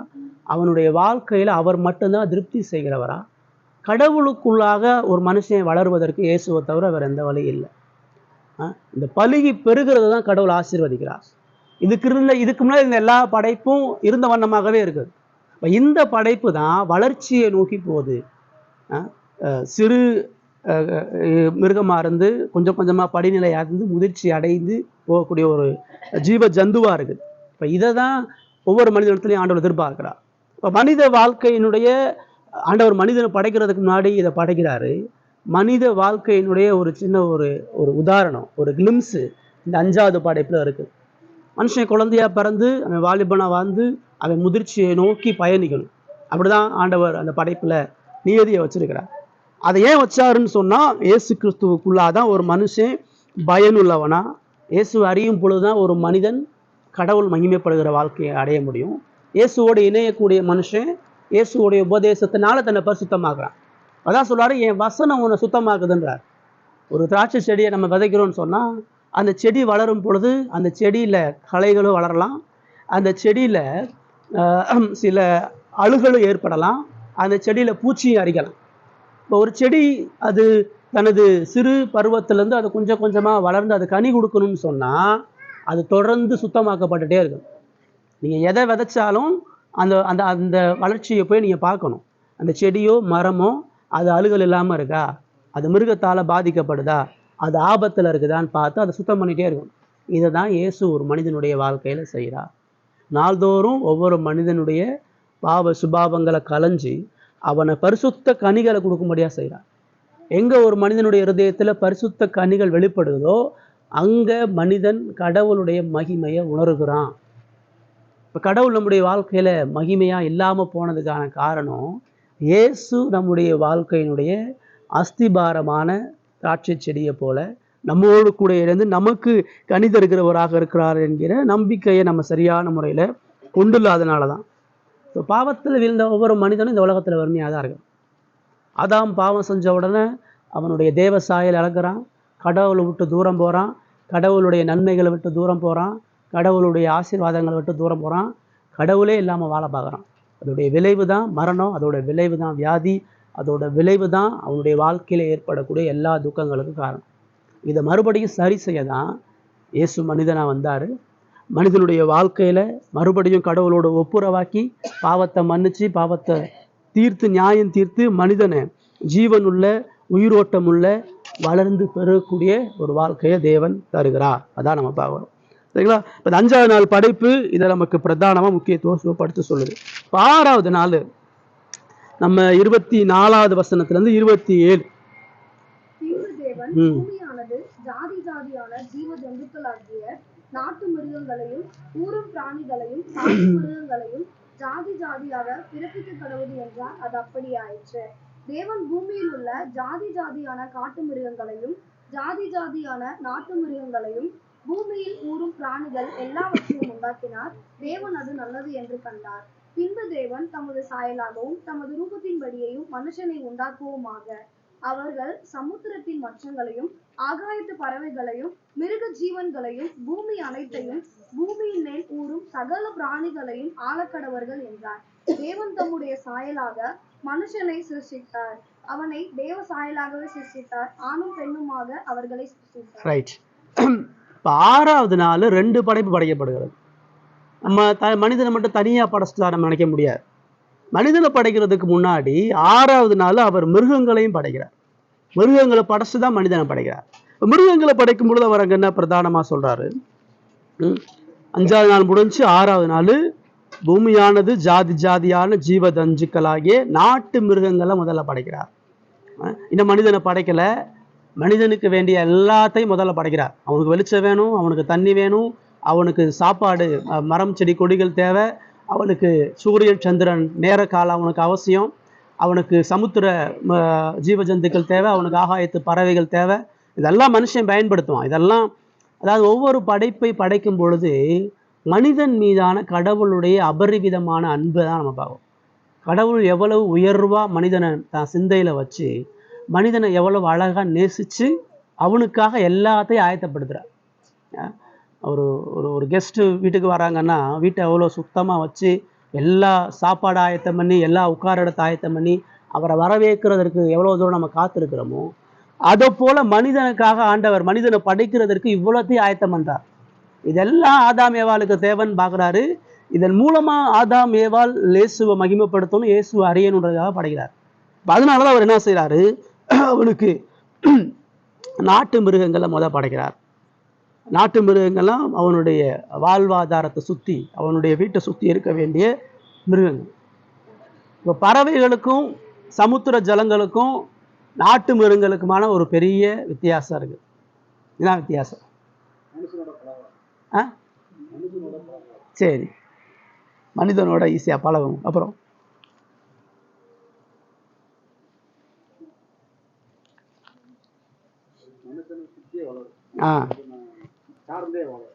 அவனுடைய வாழ்க்கையில அவர் மட்டும்தான் திருப்தி செய்கிறவரா. கடவுளுக்குள்ளாக ஒரு மனுஷன் வளருவதற்கு இயேசுவை தவிர வேற எந்த வழி இல்லை. இந்த பலுகி பெருகிறது தான் கடவுள் ஆசீர்வதிக்கிறார். இதுக்கு முன்னாடி இந்த எல்லா படைப்பும் இருந்த வண்ணமாகவே இருக்குது. இந்த படைப்பு தான் வளர்ச்சியை நோக்கி போகுது. சிறு மிருகமாக இருந்து கொஞ்சம் கொஞ்சமாக படிநிலையாக இருந்து முதிர்ச்சி அடைந்து போகக்கூடிய ஒரு ஜீவ ஜந்துவா இருக்குது. இப்போ இதை தான் ஒவ்வொரு மனிதனத்திலையும் ஆண்டவர் எதிர்பார்க்கிறார். இப்போ மனித வாழ்க்கையினுடைய ஆண்டவர் மனிதனை படைக்கிறதுக்கு முன்னாடி இதை படைக்கிறாரு. மனித வாழ்க்கையினுடைய ஒரு சின்ன ஒரு உதாரணம், ஒரு கிளிம்ஸு இந்த 5வது படைப்புல இருக்குது. மனுஷன் குழந்தையா பிறந்து அவன் வாலிபனா வாழ்ந்து அவன் முதிர்ச்சியை நோக்கி பயணிக்கணும். அப்படிதான் ஆண்டவர் அந்த படைப்புல நியதியை வச்சிருக்கிறார். அதை ஏன் வச்சாருன்னு சொன்னா, இயேசு கிறிஸ்துவுக்குள்ளாதான் ஒரு மனுஷன் பயனுள்ளவனா, இயேசு அறியும் பொழுதுதான் ஒரு மனிதன் கடவுள் மகிமைப்படுகிற வாழ்க்கையை அடைய முடியும். இயேசுவோடு இணையக்கூடிய மனுஷன் இயேசுவோடைய உபதேசத்தினால தன்னை பரிசுத்தமாக்குறான். அதான் சொல்றாரு, என் வசனம் உன்னை சுத்தமாக்குதுன்றார். ஒரு திராட்சை செடியை நம்ம விதைக்கிறோம்னு சொன்னா அந்த செடி வளரும் பொழுது அந்த செடியில களைகளும் வளரலாம், அந்த செடியில சில அழுகலும் ஏற்படலாம், அந்த செடியில பூச்சியும் அரிக்கலாம். இப்போ ஒரு செடி அது தனது சிறு பருவத்திலேருந்து அது கொஞ்சம் கொஞ்சமாக வளர்ந்து அது கனி கொடுக்கணும்னு சொன்னால் அது தொடர்ந்து சுத்தமாக்கப்பட்டுட்டே இருக்கும். நீங்கள் எதை விதைச்சாலும் அந்த அந்த அந்த வளர்ச்சியை போய் நீங்கள் பார்க்கணும். அந்த செடியோ மரமோ அது அழுகல் இல்லாமல் இருக்கா, அது மிருகத்தால் பாதிக்கப்படுதா, அது ஆபத்தில் இருக்குதான்னு பார்த்து அதை சுத்தம் பண்ணிகிட்டே இருக்கும். இதை தான் இயேசு ஒரு மனிதனுடைய வாழ்க்கையில் செய்கிறார். நாள்தோறும் ஒவ்வொரு மனிதனுடைய பாவ சுபாவங்களை களைஞ்சி அவனை பரிசுத்த கனிகளை கொடுக்கும்படியாக செய்கிறார். எங்கே ஒரு மனிதனுடைய இருதயத்தில் பரிசுத்த கனிகள் வெளிப்படுதோ அங்கே மனிதன் கடவுளுடைய மகிமையை உணர்கிறான். இப்போ கடவுள் நம்முடைய வாழ்க்கையில் மகிமையாக இல்லாமல் போனதுக்கான காரணம், இயேசு நம்முடைய வாழ்க்கையினுடைய அஸ்திபாரமான திராட்சை செடியை போல நம்மோடு கூட இருந்து நமக்கு கனி தருகிறவராக இருக்கிறார் என்கிற நம்பிக்கையை நம்ம சரியான முறையில் கொண்டுள்ளாதனால தான். ஸோ பாவத்தில் விழுந்த ஒவ்வொரு மனிதனும் இந்த உலகத்தில் வறுமையாக தான் இருக்கும். ஆதாம் பாவம் செஞ்ச உடனே அவனுடைய தேவ சாயல் இழக்கிறான், கடவுளை விட்டு தூரம் போகிறான், கடவுளுடைய நன்மைகளை விட்டு தூரம் போகிறான், கடவுளுடைய ஆசீர்வாதங்களை விட்டு தூரம் போகிறான், கடவுளே இல்லாமல் வாழ பார்க்குறான். அதோடைய விளைவு தான் மரணம், அதோட விளைவு தான் வியாதி, அதோட விளைவு தான் அவனுடைய வாழ்க்கையில் ஏற்படக்கூடிய எல்லா துக்கங்களுக்கும் காரணம். இதை மறுபடியும் சரி செய்ய தான் இயேசு மனிதனாக வந்தார். மனிதனுடைய வாழ்க்கையில் மறுபடியும் கடவுளோட ஒப்புரவாக்கி பாவத்தை மன்னிச்சு பாவத்தை தீர்த்து நியாயம் தீர்த்து மனிதனை ஜீவனுள்ள உயிரோட்டமுள்ள வளர்ந்து பெறக்கூடிய ஒரு வாழ்க்கையை தேவன் தருகிறார். அதான் நம்ம பார்க்குறோம். சரிங்களா? இப்போ 5வது நாள் படைப்பு இதை நமக்கு பிரதானமாக முக்கியத்துவப்படுத்த சொல்லுது. 6வது நாள் நம்ம 24வது வசனத்திலிருந்து 27. தேவன் பூமியானது ஜாதி ஜாதியான ஜீவ ஜந்துக்களாகிய நாட்டு மிருகங்களையும் ஊரும் பிராணிகளையும் காட்டு மிருகங்களையும் ஜாதி ஜாதியாக பிறப்பிக்க கடவுது என்றார். அது அப்படி ஆயிற்று. தேவன் பூமியில் உள்ள ஜாதி ஜாதியான காட்டு மிருகங்களையும் ஜாதி ஜாதியான நாட்டு மிருகங்களையும் பூமியில் ஊரும் பிராணிகள் எல்லாவற்றையும் உண்டாக்கினார். தேவன் அது நல்லது என்று கண்டார். பின்பு தேவன் தமது சாயலாகவும் தமது ரூபத்தின்படியையும் மனுஷனை உண்டாக்குவோமாக. அவர்கள் சமுத்திரத்தின் மச்சங்களையும் ஆகாயத்து பறவைகளையும் மிருக ஜீவன்களையும் பூமி அனைத்தையும் பூமியின் மேல் ஊறும் சகல பிராணிகளையும் ஆளக்கடவர்கள் என்றார். தேவன் தம்முடைய சாயலாக மனுஷனை சிருஷ்டித்தார். அவனை தேவ சாயலாகவே சிருஷ்டித்தார். ஆணும் பெண்ணுமாக அவர்களை சிருஷ்டித்தார். ரைட். இப்போ 6வது நாள் 2 படைப்பு படைக்கப்படுகிறது. நம்ம மனிதனை மட்டும் தனியாக படைச்சிட்டா நம்ம நினைக்க முடியாது. மனிதனை படைக்கிறதுக்கு முன்னாடி 6வது நாள் அவர் மிருகங்களையும் படைக்கிறார். மிருகங்களை படைச்சு தான் மனிதனை படைக்கிறார். மிருகங்களை படைக்கும் பொழுது அவர் அங்கே என்ன பிரதானமாக சொல்றாரு, 5வது நாள் முடிஞ்சு 6வது நாள் பூமியானது ஜாதி ஜாதியான ஜீவ தஞ்சுக்களாகிய நாட்டு மிருகங்களை முதல்ல படைக்கிறார். இன்னும் மனிதனை படைக்கல, மனிதனுக்கு வேண்டிய எல்லாத்தையும் முதல்ல படைக்கிறார். அவனுக்கு வெளிச்சம் வேணும், அவனுக்கு தண்ணி வேணும், அவனுக்கு சாப்பாடு மரம் செடி கொடிகள் தேவை, அவனுக்கு சூரியன் சந்திரன் நேர காலம் அவனுக்கு அவசியம், அவனுக்கு சமுத்திர ஜீவஜந்துக்கள் தேவை, அவனுக்கு ஆகாயத்து பறவைகள் தேவை. இதெல்லாம் மனுஷன் பயன்படுத்துவான். இதெல்லாம் அதாவது ஒவ்வொரு படைப்பை படைக்கும் பொழுது மனிதன் மீதான கடவுளுடைய அபரிவிதமான அன்பை தான் நம்ம பார்ப்போம். கடவுள் எவ்வளவு உயர்வாக மனிதனை தான் சிந்தையில் வச்சு மனிதனை எவ்வளவு அழகாக நேசித்து அவனுக்காக எல்லாத்தையும் ஆயத்தப்படுத்துகிறார். ஒரு ஒரு ஒரு கெஸ்ட்டு வீட்டுக்கு வராங்கன்னா வீட்டை எவ்வளோ சுத்தமாக வச்சு எல்லா சாப்பாடு ஆயத்தம் பண்ணி எல்லா உட்கார இடத்தை ஆயத்தம் பண்ணி அவரை வரவேற்கிறதற்கு எவ்வளோ தூரம் நம்ம காத்திருக்கிறோமோ அதை போல் மனிதனுக்காக ஆண்டவர் மனிதனை படைக்கிறதற்கு இவ்வளோத்தையும் ஆயத்தம் பண்ணுறார். இதெல்லாம் ஆதாம் ஏவாளுக்கு தேவன் பார்க்குறாரு. இதன் மூலமாக ஆதாம் ஏவாள் இயேசுவை மகிமைப்படுத்தணும், இயேசுவை அறியணுன்றதுக்காக படைக்கிறார். அதனால தான் அவர் என்ன செய்கிறாரு, அவனுக்கு நாட்டு மிருகங்களை படைக்கிறார். நாட்டு மிருகங்கள்லாம் அவனுடைய வாழ்வாதாரத்தை சுற்றி அவனுடைய வீட்டை சுற்றி இருக்க வேண்டிய மிருகங்கள். இப்போ பறவைகளுக்கும் சமுத்திர ஜலங்களுக்கும் நாட்டு மிருகங்களுக்குமான ஒரு பெரிய வித்தியாசம் இருக்குது. இதுதான் வித்தியாசம். சரி, மனிதனோட ஈஸியாக பழகும். அப்புறம்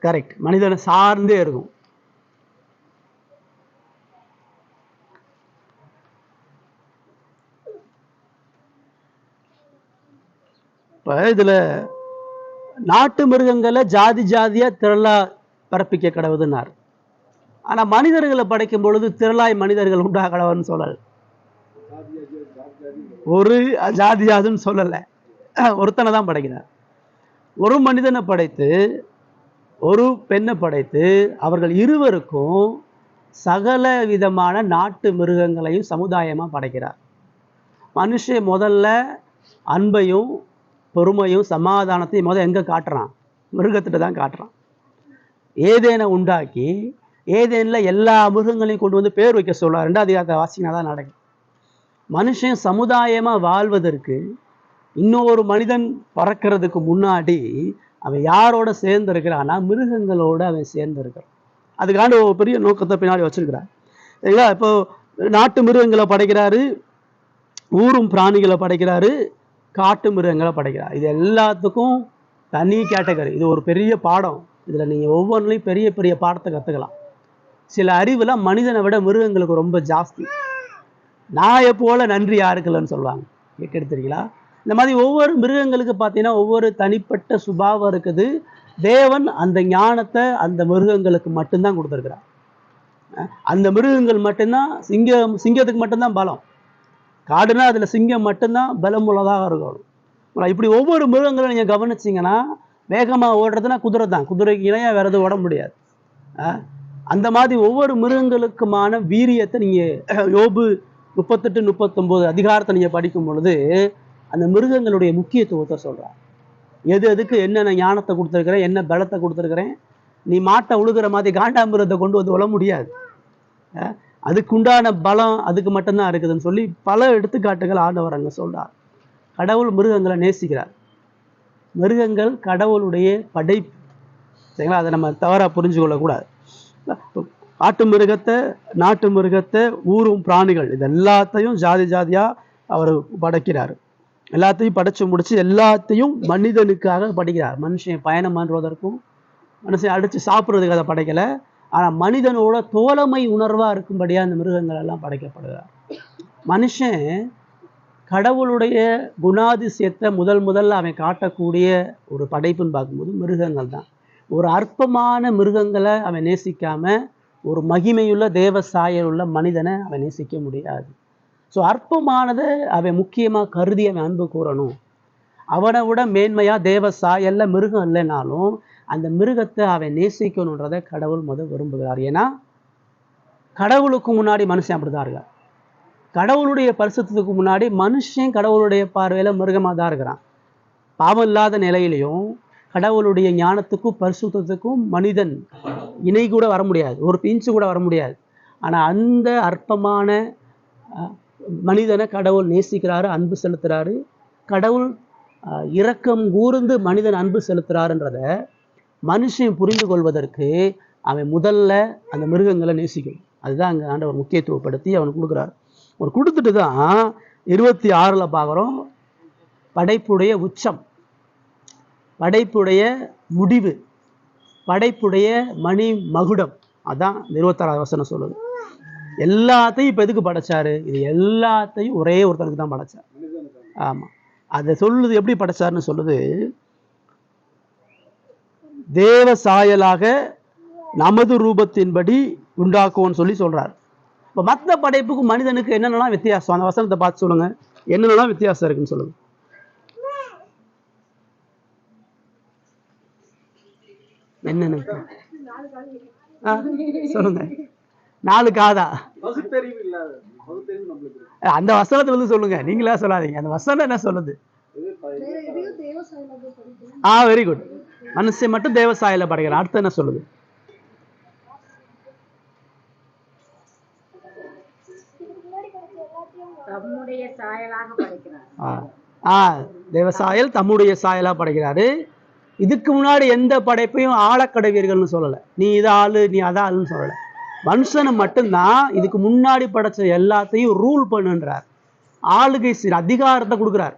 கரெக்ட், மனிதனை சார்ந்தே இருக்கும். இப்போ இதில் நாட்டு மிருகங்களை ஜாதி ஜாதியாக திரளா பிறப்பிக்க கடவுதுன்னார். ஆனால் மனிதர்களை படைக்கும் பொழுது திரளாய் மனிதர்கள் உண்டா கடவுள்னு சொல்லலை. ஒரு ஜாதியாதுன்னு சொல்லலை, ஒருத்தனை தான் படைக்கிறார். ஒரு மனிதனை படைத்து ஒரு பெண்ணை படைத்து அவர்கள் இருவருக்கும் சகல விதமான நாட்டு மிருகங்களையும் சமுதாயமாக படைக்கிறார். மனுஷன் முதல்ல அன்பையும் பொறுமையும் சமாதானத்தையும் முதல் எங்கே காட்டுறான்? மிருகத்திட்ட தான் காட்டுறான். ஏதேனை உண்டாக்கி ஏதேனில் எல்லா மிருகங்களையும் கொண்டு வந்து பேர் வைக்க சொல்லுவார். 2வது அதிகாரத்தை வாசிங்கன்னா தான் நடக்கும். மனுஷன் சமுதாயமாக வாழ்வதற்கு இன்னொரு மனிதன் பறக்கிறதுக்கு முன்னாடி அவன் யாரோட சேர்ந்து இருக்கிறான்னா மிருகங்களோடு அவன் சேர்ந்து இருக்கிறான். அதுக்காண்டி ஒரு பெரிய நோக்கத்தை பின்னாடி வச்சிருக்கிறார். சரிங்களா? இப்போ நாட்டு மிருகங்களை படைக்கிறாரு, ஊரும் பிராணிகளை படைக்கிறாரு, காட்டு மிருகங்களை படைக்கிறார். இது எல்லாத்துக்கும் தனி கேட்டகரி. இது ஒரு பெரிய பாடம். இதில் நீங்கள் ஒவ்வொன்றிலையும் பெரிய பெரிய பாடத்தை கற்றுக்கலாம். சில அறிவுலாம் மனிதனை விட மிருகங்களுக்கு ரொம்ப ஜாஸ்தி. நாயை போல நன்றி யாருக்குல்லன்னு சொல்லுவாங்க, கேட்குறீங்களா? இந்த மாதிரி ஒவ்வொரு மிருகங்களுக்கு பார்த்தீங்கன்னா ஒவ்வொரு தனிப்பட்ட சுபாவம் இருக்குது. தேவன் அந்த ஞானத்தை அந்த மிருகங்களுக்கு மட்டும்தான் கொடுத்துருக்கிறார். அந்த மிருகங்கள் மட்டும்தான் சிங்கத்துக்கு மட்டும்தான் பலம். காடுனா அதில் சிங்கம் மட்டும்தான் பலம் உள்ளதாக இருக்கணும். இப்படி ஒவ்வொரு மிருகங்களும் நீங்கள் கவனிச்சிங்கன்னா, வேகமாக ஓடுறதுனா குதிரை தான், குதிரைக்கு இணையாக வேறு எதுவும் ஓட முடியாது. அந்த மாதிரி ஒவ்வொரு மிருகங்களுக்குமான வீரியத்தை நீங்கள் யோபு 38-39 அதிகாரத்தை நீங்கள் படிக்கும் பொழுது அந்த மிருகங்களுடைய முக்கியத்துவத்தை சொல்கிறார். எது எதுக்கு என்னென்ன ஞானத்தை கொடுத்துருக்கிறேன், என்ன பலத்தை கொடுத்துருக்கிறேன். நீ மாட்டை உழுகிற மாதிரி காண்டாமிருகத்தை கொண்டு வந்து விட முடியாது. அதுக்குண்டான பலம் அதுக்கு மட்டும்தான் இருக்குதுன்னு சொல்லி பல எடுத்துக்காட்டுகள் ஆண்டவர் அங்கே சொல்றார். கடவுள் மிருகங்களை நேசிக்கிறார். மிருகங்கள் கடவுளுடைய படைப்பு. சரிங்களா? அதை நம்ம தவறாக புரிஞ்சு கொள்ளக்கூடாது. காட்டு மிருகத்தை, நாட்டு மிருகத்தை, ஊரும் பிராணிகள், இது எல்லாத்தையும் ஜாதி ஜாதியாக அவர் படைக்கிறார். எல்லாத்தையும் படைச்சு முடிச்சு எல்லாத்தையும் மனிதனுக்காக படைக்கிறார். மனுஷன் பயணம் பண்ணுவதற்கும் மனுஷன் அடித்து சாப்பிட்றதுக்கு அதை படைக்கலை. ஆனால் மனிதனோட தோழமை உணர்வாக இருக்கும்படியாக அந்த மிருகங்கள் எல்லாம் படைக்கப்படுகிறார். மனுஷன் கடவுளுடைய குணாதிசயத்தை முதல்ல அவன் காட்டக்கூடிய ஒரு படைப்புன்னு பார்க்கும்போது மிருகங்கள் தான். ஒரு அற்பமான மிருகங்களை அவன் நேசிக்காம ஒரு மகிமையுள்ள தேவ சாயல் உள்ள மனிதனை அவன் நேசிக்க முடியாது. ஸோ அற்பமானதை அவன் முக்கியமாக கருதி அவன் அன்பு கூறணும். அவனை விட மேன்மையாக தேவ சாயல்ல மிருகம் இல்லைனாலும் அந்த மிருகத்தை அவன் நேசிக்கணுன்றதை கடவுள் விரும்புகிறார். ஏன்னா கடவுளுக்கு முன்னாடி மனுஷன் அப்படிதான் இருக்கார். கடவுளுடைய பரிசுத்தத்துக்கு முன்னாடி மனுஷன் கடவுளுடைய பார்வையில் மிருகமாக தான் இருக்கிறான். பாவம் இல்லாத நிலையிலையும் கடவுளுடைய ஞானத்துக்கும் பரிசுத்தத்துக்கும் மனிதன் இணை கூட வர முடியாது, ஒரு பிஞ்சு கூட வர முடியாது. ஆனால் அந்த அற்பமான மனிதனை கடவுள் நேசிக்கிறாரு, அன்பு செலுத்துறாரு. கடவுள் இரக்கம் கூர்ந்து மனிதன் அன்பு செலுத்துறாருன்றத மனுஷன் புரிந்து கொள்வதற்கு அவன் முதல்ல அந்த மிருகங்களை நேசிக்கணும். அதுதான் அங்கே ஆண்டவர் முக்கியத்துவப்படுத்தி அவனுக்கு கொடுக்குறாரு. ஒரு கொடுத்துட்டு தான் 26 பார்க்குறோம், படைப்புடைய உச்சம், படைப்புடைய முடிவு, படைப்புடைய மணி மகுடம். அதான் 26 வசனம் சொல்லுது. எல்லாத்தையும் இப்போ எதுக்கு படைச்சாரு? இது எல்லாத்தையும் ஒரே ஒருத்தனுக்கு தான் படைச்சார். ஆமாம், அதை சொல்லுது. எப்படி படைச்சாருன்னு சொல்லுது, தேவ சாயலாக நமது ரூபத்தின்படி உண்டாக்குவோன்னு சொல்லி சொல்றாரு. இப்போ மற்ற படைப்புக்கும் மனிதனுக்கு என்னென்னலாம் வித்தியாசம், அந்த வசனத்தை பார்த்து சொல்லுங்க. என்னென்னலாம் வித்தியாசம் இருக்குன்னு சொல்லுங்க. என்னென்ன சொல்லுங்க. 4 காதா? அந்த வசனத்தை வந்து சொல்லுங்க, நீங்களா சொல்லாதீங்க. அந்த வசனம் என்ன சொல்லுது? Very good. மனுஷன் மட்டும் தேவசாயில படைக்கிறான். அடுத்து என்ன சொல்லுது? தம்முடைய சாயலாக படைக்கிறார். தேவசாயல் தம்முடைய சாயலா படைக்கிறாரு. இதுக்கு முன்னாடி எந்த படைப்பையும் ஆழக்கடவீர்கள்னு சொல்லலை. நீ இதை ஆளு, நீ அதை ஆளுன்னு சொல்லலை. மனுஷனை மட்டும்தான் இதுக்கு முன்னாடி படைச்ச எல்லாத்தையும் ரூல் பண்ணுன்றார். ஆளுகை அதிகாரத்தை கொடுக்குறார்.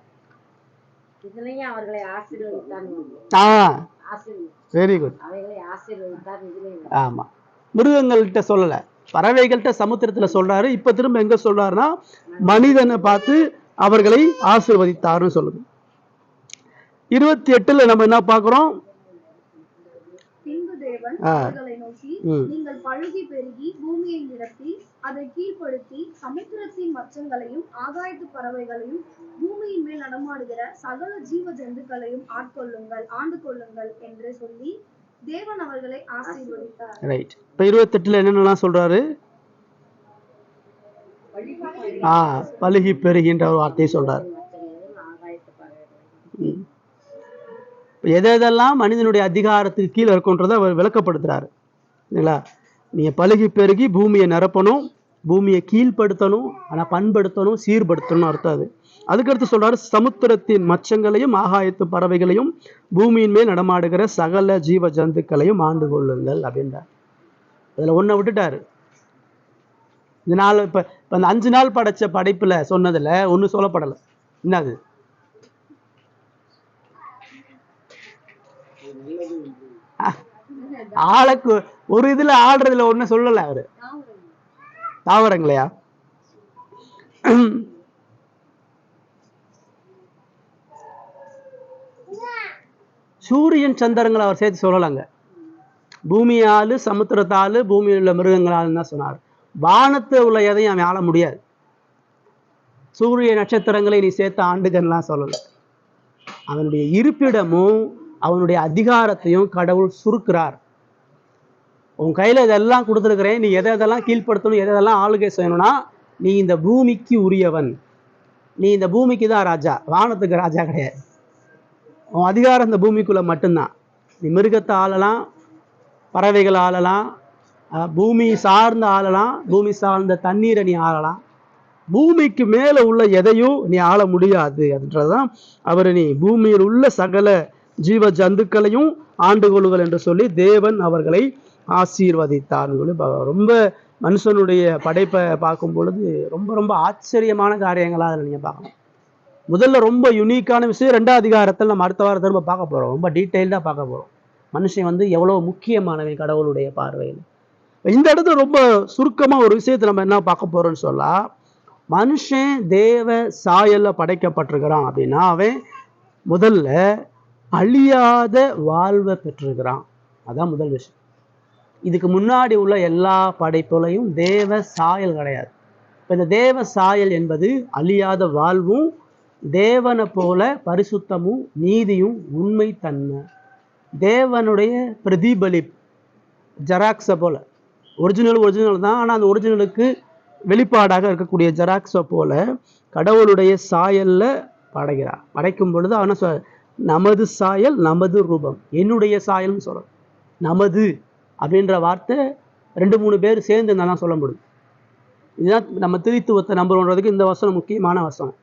Very good. ஆமா, மிருகங்கள்கிட்ட சொல்லலை, பறவைகள்கிட்ட சமுத்திரத்துல சொல்றாரு. இப்ப திரும்ப எங்க சொல்றாருன்னா மனிதனை பார்த்து அவர்களை ஆசீர்வதித்தாருன்னு சொல்லுது. 28 நம்ம என்ன பார்க்கிறோம்? பின்பு தேவன் அவர்களை நோக்கி, நீங்கள் பழுகி பெருகி பூமியை நிரப்பி அதை கீழ்ப்படுத்தி சமுத்திரத்தின் மச்சங்களையும் ஆகாயத்து பறவைகளையும் பூமியின் மேல் நடமாடுகிற சகல ஜீவ ஜந்துக்களையும் ஆண்டு கொள்ளுங்கள் என்று சொல்லி தேவன் அவர்களை ஆசீர்வதித்தார். ரைட். இப்ப 28 என்னென்னலாம் சொல்றாரு? பழுகி பெருகின்ற ஒரு வார்த்தையை சொல்றாரு. எதெல்லாம் மனிதனுடைய அதிகாரத்துக்கு கீழே இருக்குன்றதை அவர் விளக்கப்படுத்துறாரு. இல்லைங்களா? நீங்க பழுகி பெருகி பூமியை நிரப்பணும், பூமியை கீழ்படுத்தணும், ஆனால் பண்படுத்தணும், சீர்படுத்தணும் அர்த்தம் அது. அதுக்கடுத்து சொல்றாரு, சமுத்திரத்தின் மச்சங்களையும் ஆகாயத்து பறவைகளையும் பூமியின் மேல் நடமாடுகிற சகல ஜீவ ஜந்துக்களையும் ஆண்டு கொள்ளுங்கள் அப்படின்றார். அதில் ஒன்றை விட்டுட்டாரு. இந்த நாள் இப்போ அந்த 5 நாள் படைச்ச படைப்பில் சொன்னதில் ஒன்றும் சொல்லப்படலை. என்னது? ஆளுக்கு ஒரு இதில் ஆடுறதுல ஒன்றும் சொல்லலை அவரு. தாவரங்களையா? சூரியன் சந்திரங்களை அவர் சேர்த்து சொல்லலாங்க. பூமியாலு சமுத்திரத்தாலு பூமியில் உள்ள மிருகங்களால் தான் சொன்னார். வானத்தை உள்ள எதையும் அவன் ஆள முடியாது. சூரிய நட்சத்திரங்களை நீ சேர்த்த ஆண்டுகள்லாம் சொல்லலை. அவனுடைய இருப்பிடமும் அவனுடைய அதிகாரத்தையும் கடவுள் சுருக்கிறார். உன் கையில் இதெல்லாம் கொடுத்துருக்கிறேன், நீ எதெல்லாம் கீழ்ப்படுத்தணும், எதெல்லாம் ஆளுகை செய்யணும்னா நீ இந்த பூமிக்கு உரியவன், நீ இந்த பூமிக்கு தான் ராஜா, வானத்துக்கு ராஜா கிடையாது. உன் அதிகாரம் இந்த பூமிக்குள்ளே மட்டும்தான். நீ மிருகத்தை ஆளலாம், பறவைகள் ஆளலாம், பூமி சார்ந்த ஆளலாம், பூமி சார்ந்த தண்ணீரை நீ ஆளலாம். பூமிக்கு மேலே உள்ள எதையும் நீ ஆள முடியாது. அதுன்றதுதான் அவர் நீ பூமியில் உள்ள சகல ஜீவ ஜந்துக்களையும் ஆண்டு கொள்ளுங்கள் என்று சொல்லி தேவன் அவர்களை ஆசீர்வதித்தார்னு சொல்லி ரொம்ப மனுஷனுடைய படைப்பை பார்க்கும் பொழுது ரொம்ப ரொம்ப ஆச்சரியமான காரியங்களாக அதில் நீங்கள் பார்க்கணும். முதல்ல ரொம்ப யுனிக்கான விஷயம் 2ஆம் அதிகாரத்தில் நம்ம அடுத்த வாரம் திரும்ப பார்க்க போகிறோம். ரொம்ப டீட்டெயில்டாக பார்க்க போகிறோம். மனுஷன் எவ்வளோ முக்கியமானவன் கடவுளுடைய பார்வையில். இந்த இடத்துல ரொம்ப சுருக்கமாக ஒரு விஷயத்தை நம்ம என்ன பார்க்க போகிறோம்னு சொல்லலாம். மனுஷன் தேவ சாயலில் படைக்கப்பட்டிருக்கிறான் அப்படின்னா அவன் முதல்ல அழியாத வாழ்வை பெற்றிருக்கிறான். அதான் முதல் விஷயம். இதுக்கு முன்னாடி உள்ள எல்லா படைப்புகளையும் தேவ சாயல் கிடையாது. இப்போ இந்த தேவ சாயல் என்பது அழியாத வாழ்வும் தேவனை போல பரிசுத்தமும் நீதியும் உண்மை தன்மை, தேவனுடைய பிரதிபலிப்பு, ஜெராக்ஸை போல. ஒரிஜினல் தான், ஆனால் அந்த ஒரிஜினலுக்கு வெளிப்பாடாக இருக்கக்கூடிய ஜெராக்ஸை போல கடவுளுடைய சாயலில் படைக்கிறார். படைக்கும் பொழுது அவனை நமது சாயல் நமது ரூபம், என்னுடைய சாயல்னு சொல்கிறோம். நமது அப்படின்ற வார்த்தை 2-3 பேர் சேர்ந்து இருந்தாலும் சொல்ல முடியும். இதுதான் நம்ம திரித்துவத்தை நம்புறதுக்கு இந்த வசனம் முக்கியமான வசனம்.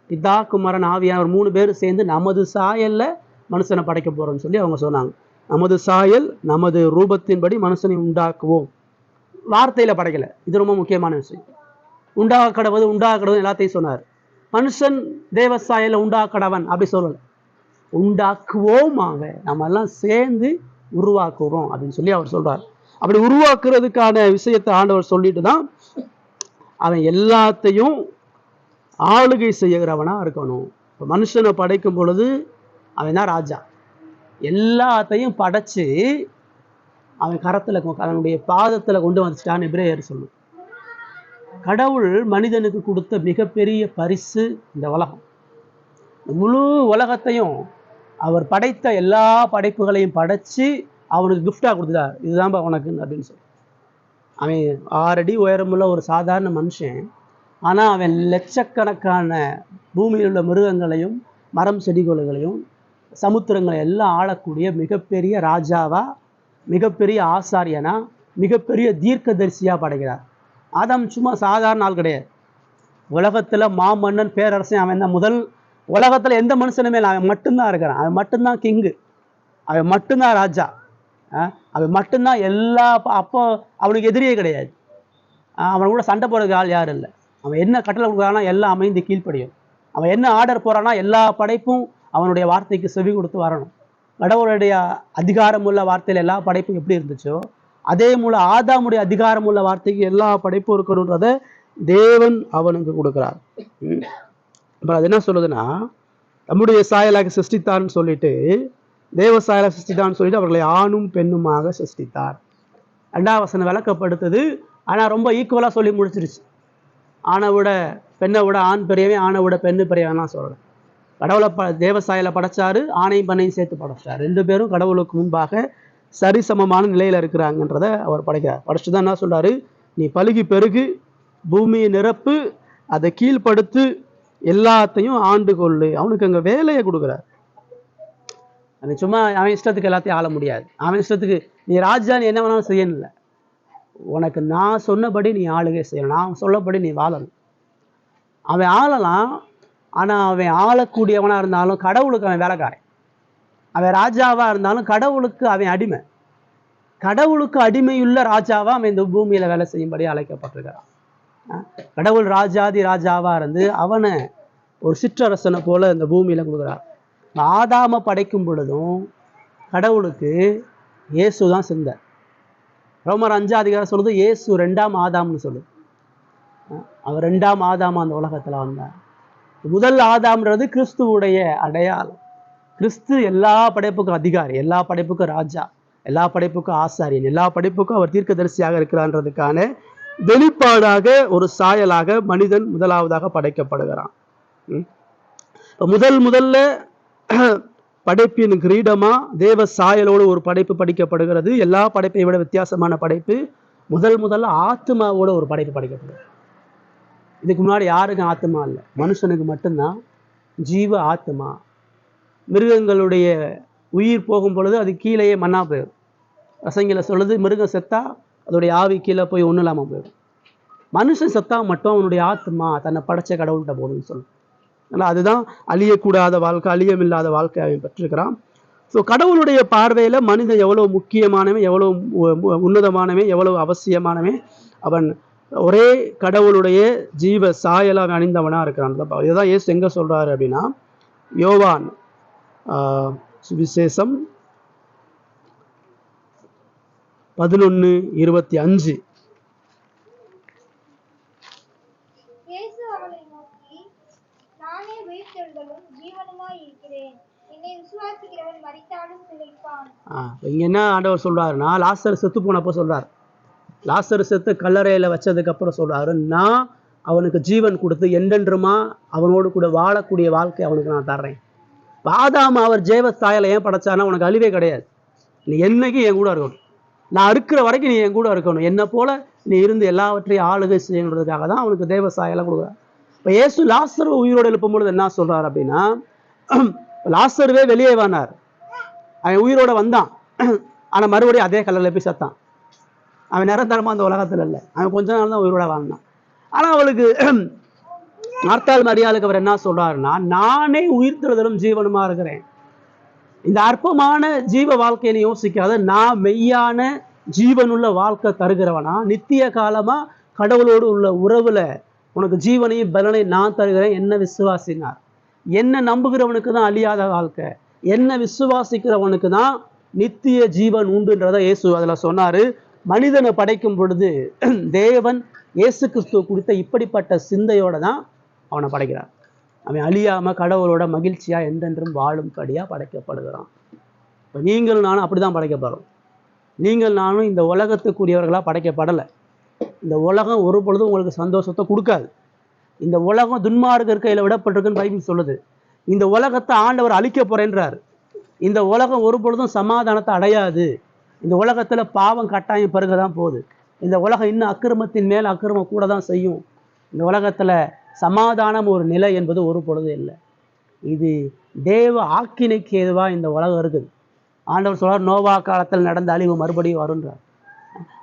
பிதா குமாரன் ஆவியானவர் 3 பேர் சேர்ந்து நமது சாயலில் மனுஷனை படைக்க போகிறோம்னு சொல்லி அவங்க சொன்னாங்க. நமது சாயல் நமது ரூபத்தின்படி மனுஷனை உண்டாக்குவோம். வார்த்தையில் படைக்கலை. இது ரொம்ப முக்கியமான விஷயம். உண்டாக கடவுள் எல்லாத்தையும் சொன்னார். மனுஷன் தேவசாயல உண்டாக கடவன் அப்படி சொல்லலை. உண்டாக்குவோமாக நம்ம எல்லாம் சேர்ந்து உருவாக்குறோம் அப்படின்னு சொல்லி அவர் சொல்றார். அப்படி உருவாக்குறதுக்கான விஷயத்தை ஆண்டவர் சொல்லிட்டு தான் அவன் எல்லாத்தையும் ஆளுகை செய்கிறவனா இருக்கணும். இப்போ மனுஷனை படைக்கும் பொழுது அவன் தான் ராஜா. எல்லாத்தையும் படைச்சு அவன் கரத்தில் அவனுடைய பாதத்தில் கொண்டு வந்துட்டான்னு எபிரேயர் சொல்லும். கடவுள் மனிதனுக்கு கொடுத்த மிகப்பெரிய பரிசு இந்த உலகம். முழு உலகத்தையும் அவர் படைத்த எல்லா படைப்புகளையும் படைச்சு அவனுக்கு கிஃப்டாக கொடுத்துட்டார். இதுதான்ப்பா உனக்கு அப்படின்னு சொல்லி. அவன் 6 அடி உயரமுள்ள ஒரு சாதாரண மனுஷன். ஆனால் அவன் லட்சக்கணக்கான பூமியில் உள்ள மிருகங்களையும் மரம் செடிகொலைகளையும் சமுத்திரங்களை எல்லாம் ஆளக்கூடிய மிகப்பெரிய ராஜாவா, மிகப்பெரிய ஆசாரியனா, மிகப்பெரிய தீர்க்கதரிசியாக படைக்கிறார். ஆதாம் சும்மா சாதாரண ஆள் கிடையாது. உலகத்தில் மாமன்னன் பேரரசன் அவன் தான். முதல் உலகத்தில் எந்த மனுஷனுமே இல்லை, அவன் மட்டும்தான் இருக்கிறான். அவன் மட்டும்தான் கிங்கு, அவன் மட்டும்தான் ராஜா, அவன் மட்டும்தான் எல்லா. அப்போ அவனுக்கு எதிரியே கிடையாது. அவன் கூட சண்டை போடுறதுக்கு ஆள் யாரும் இல்லை. அவன் என்ன கட்டளை கொடுக்குறானா எல்லாம் அமைந்து கீழ்ப்படியும். அவன் என்ன ஆர்டர் போகிறான்னா எல்லா படைப்பும் அவனுடைய வார்த்தைக்கு செவி கொடுத்து வரணும். கடவுளுடைய அதிகாரம் உள்ள வார்த்தையில் எல்லா படைப்பும் எப்படி இருந்துச்சோ அதே மூல ஆதாமுடைய அதிகாரம் உள்ள வார்த்தைக்கு எல்லா படைப்பும் இருக்கணுன்றதை தேவன் அவனுக்கு கொடுக்குறார். அப்புறம் அது என்ன சொல்லுதுன்னா, நம்முடைய சாயலாக சிருஷ்டித்தார்னு சொல்லிட்டு, தேவ சாயலாக சிருஷ்டித்தான்னு சொல்லிட்டு அவர்களை ஆணும் பெண்ணுமாக சிருஷ்டித்தார். 2ஆம் வசனம் விளக்கப்படுத்துது. ஆனால் ரொம்ப ஈக்குவலாக சொல்லி முடிச்சிருச்சு. ஆணை விட பெண்ணை விட ஆண் பெரியவன், ஆணை விட பெண்ணு பெரியவன்லாம் சொல்லலை. கடவுளை தேவ சாயலை படைச்சாரு, ஆணையும் பெண்ணையும் சேர்த்து படைச்சார். 2 பேரும் கடவுளுக்கு முன்பாக சரிசமமான நிலையில் இருக்கிறாங்கன்றதை அவர் படைக்கிறார். படைச்சு தான் என்ன சொல்றாரு, நீ பலுகி பெருகு, பூமியை நிரப்பு, அதை கீழ்ப்படுத்து, எல்லாத்தையும் ஆண்டு கொள்ளு. அவனுக்கு அங்கே வேலையை கொடுக்குறார். அவன் சும்மா அவன் இஷ்டத்துக்கு எல்லாத்தையும் ஆள முடியாது. அவன் இஷ்டத்துக்கு நீ ராஜா நீ என்ன வேணாலும் செய்யணும் இல்லை. உனக்கு நான் சொன்னபடி நீ ஆளுகை செய்யணும், நான் சொல்லபடி நீ வாழணும். அவன் ஆளலாம், ஆனால் அவன் ஆளக்கூடியவனாக இருந்தாலும் கடவுளுக்கு அவன் வேலைக்காரன். அவன் ராஜாவாக இருந்தாலும் கடவுளுக்கு அவன் அடிமை. கடவுளுக்கு அடிமையுள்ள ராஜாவா அவன் இந்த பூமியில வேலை செய்யும்படி அழைக்கப்பட்டிருக்கிறான். கடவுள் ராஜாதி ராஜாவா இருந்து அவனை ஒரு சிற்றரசனை போல இந்த பூமியில கொடுக்குறார். ஆதாம படைக்கும் பொழுதும் கடவுளுக்கு இயேசு தான் சிந்த. ரோமர் 5 சொல்லுது இயேசு 2ஆம் ஆதாம்னு சொல்லுது. அவர் 2ஆம் ஆதாம் அந்த உலகத்துல வந்தார். முதல் ஆதாம்ன்றது கிறிஸ்துவுடைய அடையாளம். கிறிஸ்து எல்லா படைப்புக்கும் அதிகாரி, எல்லா படைப்புக்கும் ராஜா, எல்லா படைப்புக்கும் ஆசாரியன், எல்லா படைப்புக்கும் அவர் தீர்க்கதரிசியாக இருக்கிறான்றதுக்கான வெளிப்பாடாக ஒரு சாயலாக மனிதன் முதலாவதாக படைக்கப்படுகிறான். முதல்ல படைப்பின் கிரீடமா தேவ சாயலோடு ஒரு படைப்பு படிக்கப்படுகிறது. எல்லா படைப்பை விட வித்தியாசமான படைப்பு. முதல்ல ஆத்மாவோட ஒரு படைப்பு படிக்கப்படுது. இதுக்கு முன்னாடி யாருக்கும் ஆத்மா இல்லை, மனுஷனுக்கு மட்டும்தான் ஜீவ ஆத்மா. மிருகங்களுடைய உயிர் போகும் பொழுது அது கீழேயே மண்ணா போயிடும். ரசங்களை சொல்லுது மிருகம் செத்தா அதோடைய ஆவி கீழே போய் ஒன்றும் இல்லாமல் போயிடும். மனுஷன் செத்தா மட்டும் அவனுடைய ஆத்மா தன்னை படைச்ச கடவுள்கிட்ட போகணும்னு சொல்லும். அதனால் அதுதான் அழியக்கூடாத வாழ்க்கை, அழியமில்லாத வாழ்க்கை அவன் பெற்றிருக்கிறான். ஸோ கடவுளுடைய பார்வையில் மனிதன் எவ்வளோ முக்கியமானவன், எவ்வளோ உன்னதமானவன், எவ்வளோ அவசியமானவன். அவன் ஒரே கடவுளுடைய ஜீவ சாயலாக அணிந்தவனாக இருக்கிறான். இதுதான் இயேசு எங்கே சொல்கிறாரு அப்படின்னா, யோவான் சுவிசேஷம் 11:25. இயேசு அவளை நோக்கி, நானே உயிர்த்தெழுதலும் ஜீவனுமாய் இருக்கிறேன். என்னை விசுவாசிக்கிறவன் மரித்தாலும் பிழைப்பான். இங்க என்ன ஆண்டவர் சொல்றாருன்னா, லாசர் செத்து போனப்போ சொல்றாரு. லாசர் செத்து கல்லறையில வச்சதுக்கு அப்புறம் சொல்றாரு, நான் அவனுக்கு ஜீவன் கொடுத்து என்றென்றுமா அவனோடு கூட வாழக்கூடிய வாழ்க்கை அவனுக்கு நான் தர்றேன். ஆதாம் அவர் ஜீவஸ்தாயில ஏன் படைச்சானா, உனக்கு அழிவே கிடையாது, நீ என்னைக்கு என் கூட இருக்கணும், நான் இருக்கிற வரைக்கும் நீ என் கூட இருக்கணும், என்னை போல நீ இருந்து எல்லாவற்றையும் ஆளுகை செய்யணுன்றதுக்காக தான் அவனுக்கு தேவசாயெல்லாம் கொடுக்குறார். இப்போ இயேசு லாசர் உயிரோடு எழுப்பும் பொழுது என்ன சொல்றாரு அப்படின்னா, லாசருவே வெளியே வானார், அவன் உயிரோட வந்தான், ஆனால் மறுபடியும் அதே கல்லறையில் போய் செத்தான். அவன் நிரந்தரமா அந்த உலகத்தில் இல்லை, அவன் கொஞ்ச நாள் தான் உயிரோட வாழ்ந்தான். ஆனால் அவளுக்கு மார்த்தாள் மரியாளுக்கு அவர் என்ன சொல்றாருன்னா, நானே உயிர்த்தெழுதலும் ஜீவனுமா இருக்கிறேன். இந்த அற்பமான ஜீவ வாழ்க்கையை யோசிக்காத, நான் மெய்யான ஜீவனுள்ள வாழ்க்கை தருகிறவனா, நித்திய காலமா கடவுளோடு உள்ள உறவுல உனக்கு ஜீவனையும் பலனையும் நான் தருகிறேன், என்ன விசுவாசினார். என்ன நம்புகிறவனுக்கு தான் அழியாத வாழ்க்கை, என்ன விசுவாசிக்கிறவனுக்கு தான் நித்திய ஜீவன் உண்டுன்றதை இயேசு அதில் சொன்னாரு. மனிதனை படைக்கும் பொழுது தேவன் இயேசு கிறிஸ்துவ குறித்த இப்படிப்பட்ட சிந்தையோட தான் அவனை படைக்கிறார். அவன் அழியாம கடவுளோட மகிழ்ச்சியா என்றென்றும் வாழும்படியா படைக்கப்படுகிறான். இப்போ நீங்கள் நானும் அப்படிதான் படைக்கப்படுறோம். நீங்கள் நானும் இந்த உலகத்துக்குரியவர்களா படைக்கப்படலை. இந்த உலகம் ஒரு பொழுதும் உங்களுக்கு சந்தோஷத்தை கொடுக்காது. இந்த உலகம் துன்மார்க்கர் கையில விடப்பட்டிருக்குன்னு பைபிள் சொல்லுது. இந்த உலகத்தை ஆண்டவர் அழிக்க போறேன்றார். இந்த உலகம் ஒரு பொழுதும் சமாதானத்தை அடையாது. இந்த உலகத்துல பாவம் கட்டாயம் பெருகதான் போகுது. இந்த உலகம் இன்னும் அக்கிரமத்தின் மேல் அக்கிரமம் கூட தான் செய்யும். இந்த உலகத்துல சமாதானம் ஒரு நிலை என்பது ஒரு பொழுது இல்லை. இது தேவ ஆக்கினைக்கு ஏதுவா இந்த உலகம் இருக்குது. ஆண்டவர் சொல்றார், நோவா காலத்தில் நடந்த அழிவு மறுபடியும் வருன்றார்.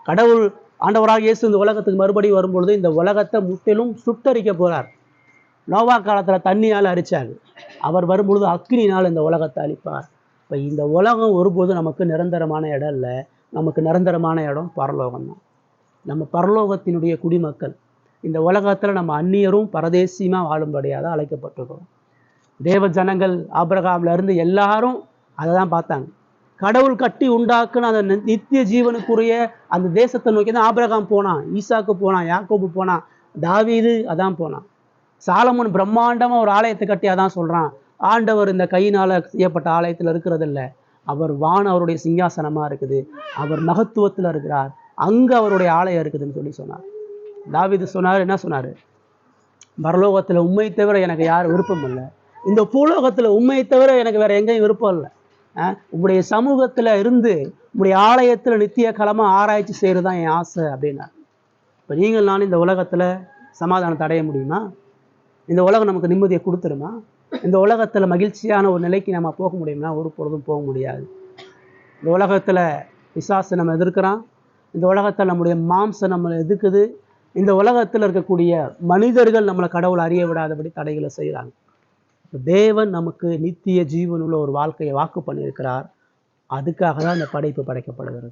கடவுள் ஆண்டவராக இயேசு இந்த உலகத்துக்கு மறுபடியும் வரும்பொழுது இந்த உலகத்தை முற்றிலும் சுட்டரிக்க போறார். நோவா காலத்துல தண்ணியால் அரிச்சாங்க, அவர் வரும்பொழுது அக்னினால் இந்த உலகத்தை அழிப்பார். இப்போ இந்த உலகம் ஒருபோதும் நமக்கு நிரந்தரமான இடம் இல்லை. நமக்கு நிரந்தரமான இடம் பரலோகம் தான். நம்ம பரலோகத்தினுடைய குடிமக்கள். இந்த உலகத்தில் நம்ம அந்நியரும் பரதேசியமா வாழும்படியாக தான் அழைக்கப்பட்டிருக்கிறோம். தேவ ஜனங்கள் ஆபிரகாம்ல இருந்து எல்லாரும் அதை தான் பார்த்தாங்க. கடவுள் கட்டி உண்டாக்குன்னு அந்த நித்திய ஜீவனுக்குரிய அந்த தேசத்தை நோக்கி தான் ஆபிரகாம் போனான், ஈசாக்கு போனான், யாக்கோபு போனான், தாவீது அதான் போனான். சாலமோன் பிரம்மாண்டமா ஒரு ஆலயத்தை கட்டி அதான் சொல்றான், ஆண்டவர் இந்த கையினால செய்யப்பட்ட ஆலயத்தில் இருக்கிறது இல்லை, அவர் அவருடைய சிங்காசனமா இருக்குது, அவர் மகத்துவத்தில் இருக்கிறார், அங்க அவருடைய ஆலயம் இருக்குதுன்னு சொன்னார். தாவீது சொன்னார், என்ன சொன்னாரு, பரலோகத்துல உண்மை தவிர எனக்கு யாரும் விருப்பம் இல்லை, இந்த பூலோகத்துல உண்மை தவிர எனக்கு வேற எங்கேயும் விருப்பம் இல்லை, உங்களுடைய சமூகத்துல இருந்து உங்களுடைய ஆலயத்துல நித்திய காலமா ஆராய்ச்சி செய்யறதுதான் என் ஆசை அப்படின்னா. இப்போ நீங்கள் நான் இந்த உலகத்துல சமாதானத்தை அடைய முடியுமா? இந்த உலகம் நமக்கு நிம்மதியை கொடுத்துருமா? இந்த உலகத்துல மகிழ்ச்சியான ஒரு நிலைக்கு நம்ம போக முடியும்னா ஒரு பொழுதும் போக முடியாது. இந்த உலகத்துல பிசாசு நம்ம எதிர்க்கிறான், இந்த உலகத்தில் நம்முடைய மாம்சம் நம்மளை எதிர்க்குது, இந்த உலகத்தில் இருக்கக்கூடிய மனிதர்கள் நம்மளை கடவுள் அறிய விடாதபடி தடைகளை செய்கிறாங்க. தேவன் நமக்கு நித்திய ஜீவனுள்ள ஒரு வாழ்க்கையை வாக்கு பண்ணியிருக்கிறார். அதுக்காக தான் இந்த படைப்பு படைக்கப்படுகிறது.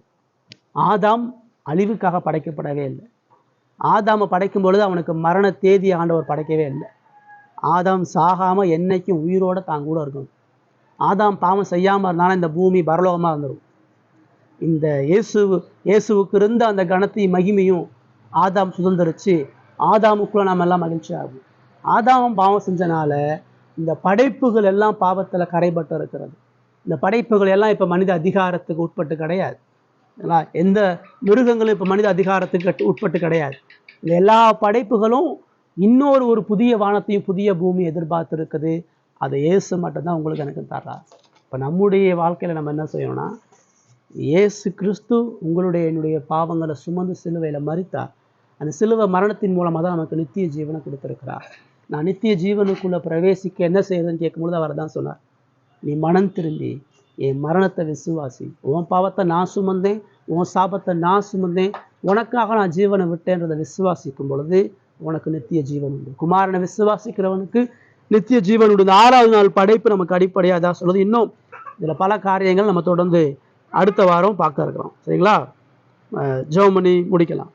ஆதாம் அழிவுக்காக படைக்கப்படவே இல்லை. ஆதாமை படைக்கும் பொழுது அவனுக்கு மரண தேதி ஆண்டவர் படைக்கவே இல்லை. ஆதாம் சாகாம என்னைக்கும் உயிரோட தான் கூட இருக்கணும். ஆதாம் பாவம் செய்யாம இருந்தாலும் இந்த பூமி பரலோகமா இருந்துடும். இந்த இயேசுவுக்கு இருந்த அந்த கணத்தையும் மகிமையும் ஆதாம் சுதந்திரிச்சு ஆதாமுக்குள்ள நாம எல்லாம் மகிழ்ச்சி ஆகும். ஆதாமும் பாவம் செஞ்சனால இந்த படைப்புகள் எல்லாம் பாவத்துல கரைபட்டு இருக்கிறது. இந்த படைப்புகள் எல்லாம் இப்ப மனித அதிகாரத்துக்கு உட்பட்டு கிடையாது. எந்த மிருகங்களும் இப்ப மனித அதிகாரத்துக்கு உட்பட்டு கிடையாது. இந்த எல்லா படைப்புகளும் ஒரு புதிய வானத்தையும் புதிய பூமியை எதிர்பார்த்து இருக்குது. அதை இயேசு மட்டும்தான் உங்களுக்கு எனக்கு தர்றார். இப்ப நம்முடைய வாழ்க்கையில நம்ம என்ன செய்யணும்னா, இயேசு கிறிஸ்து உங்களுடைய என்னுடைய பாவங்களை சுமந்து சிலுவையில மரித்தார். அந்த சிலுவை மரணத்தின் மூலமா தான் நமக்கு நித்திய ஜீவனை கொடுத்திருக்கிறார். நான் நித்திய ஜீவனுக்குள்ள பிரவேசிக்க என்ன செய்யுதுன்னு கேட்கும்பொழுது அவர் தான் சொன்னார், நீ மனம் திரும்பி என் மரணத்தை விசுவாசி. உன் பாவத்தை நான் சுமந்தேன், உன் சாபத்தை நான் சுமந்தேன், உனக்காக நான் ஜீவனை விட்டேன்றதை விசுவாசிக்கும் பொழுது உனக்கு நித்திய ஜீவன் உண்டு. குமாரனை விசுவாசிக்கிறவனுக்கு நித்திய ஜீவன் உண்டு. 6வது நாள் படைப்பு நமக்கு அடிப்படையாக தான் சொல்லுது. இன்னும் இதில் பல காரியங்கள் நம்ம தொடர்ந்து அடுத்த வாரம் பார்க்க இருக்கிறோம். சரிங்களா? ஜெபம் பண்ணி முடிக்கலாம்.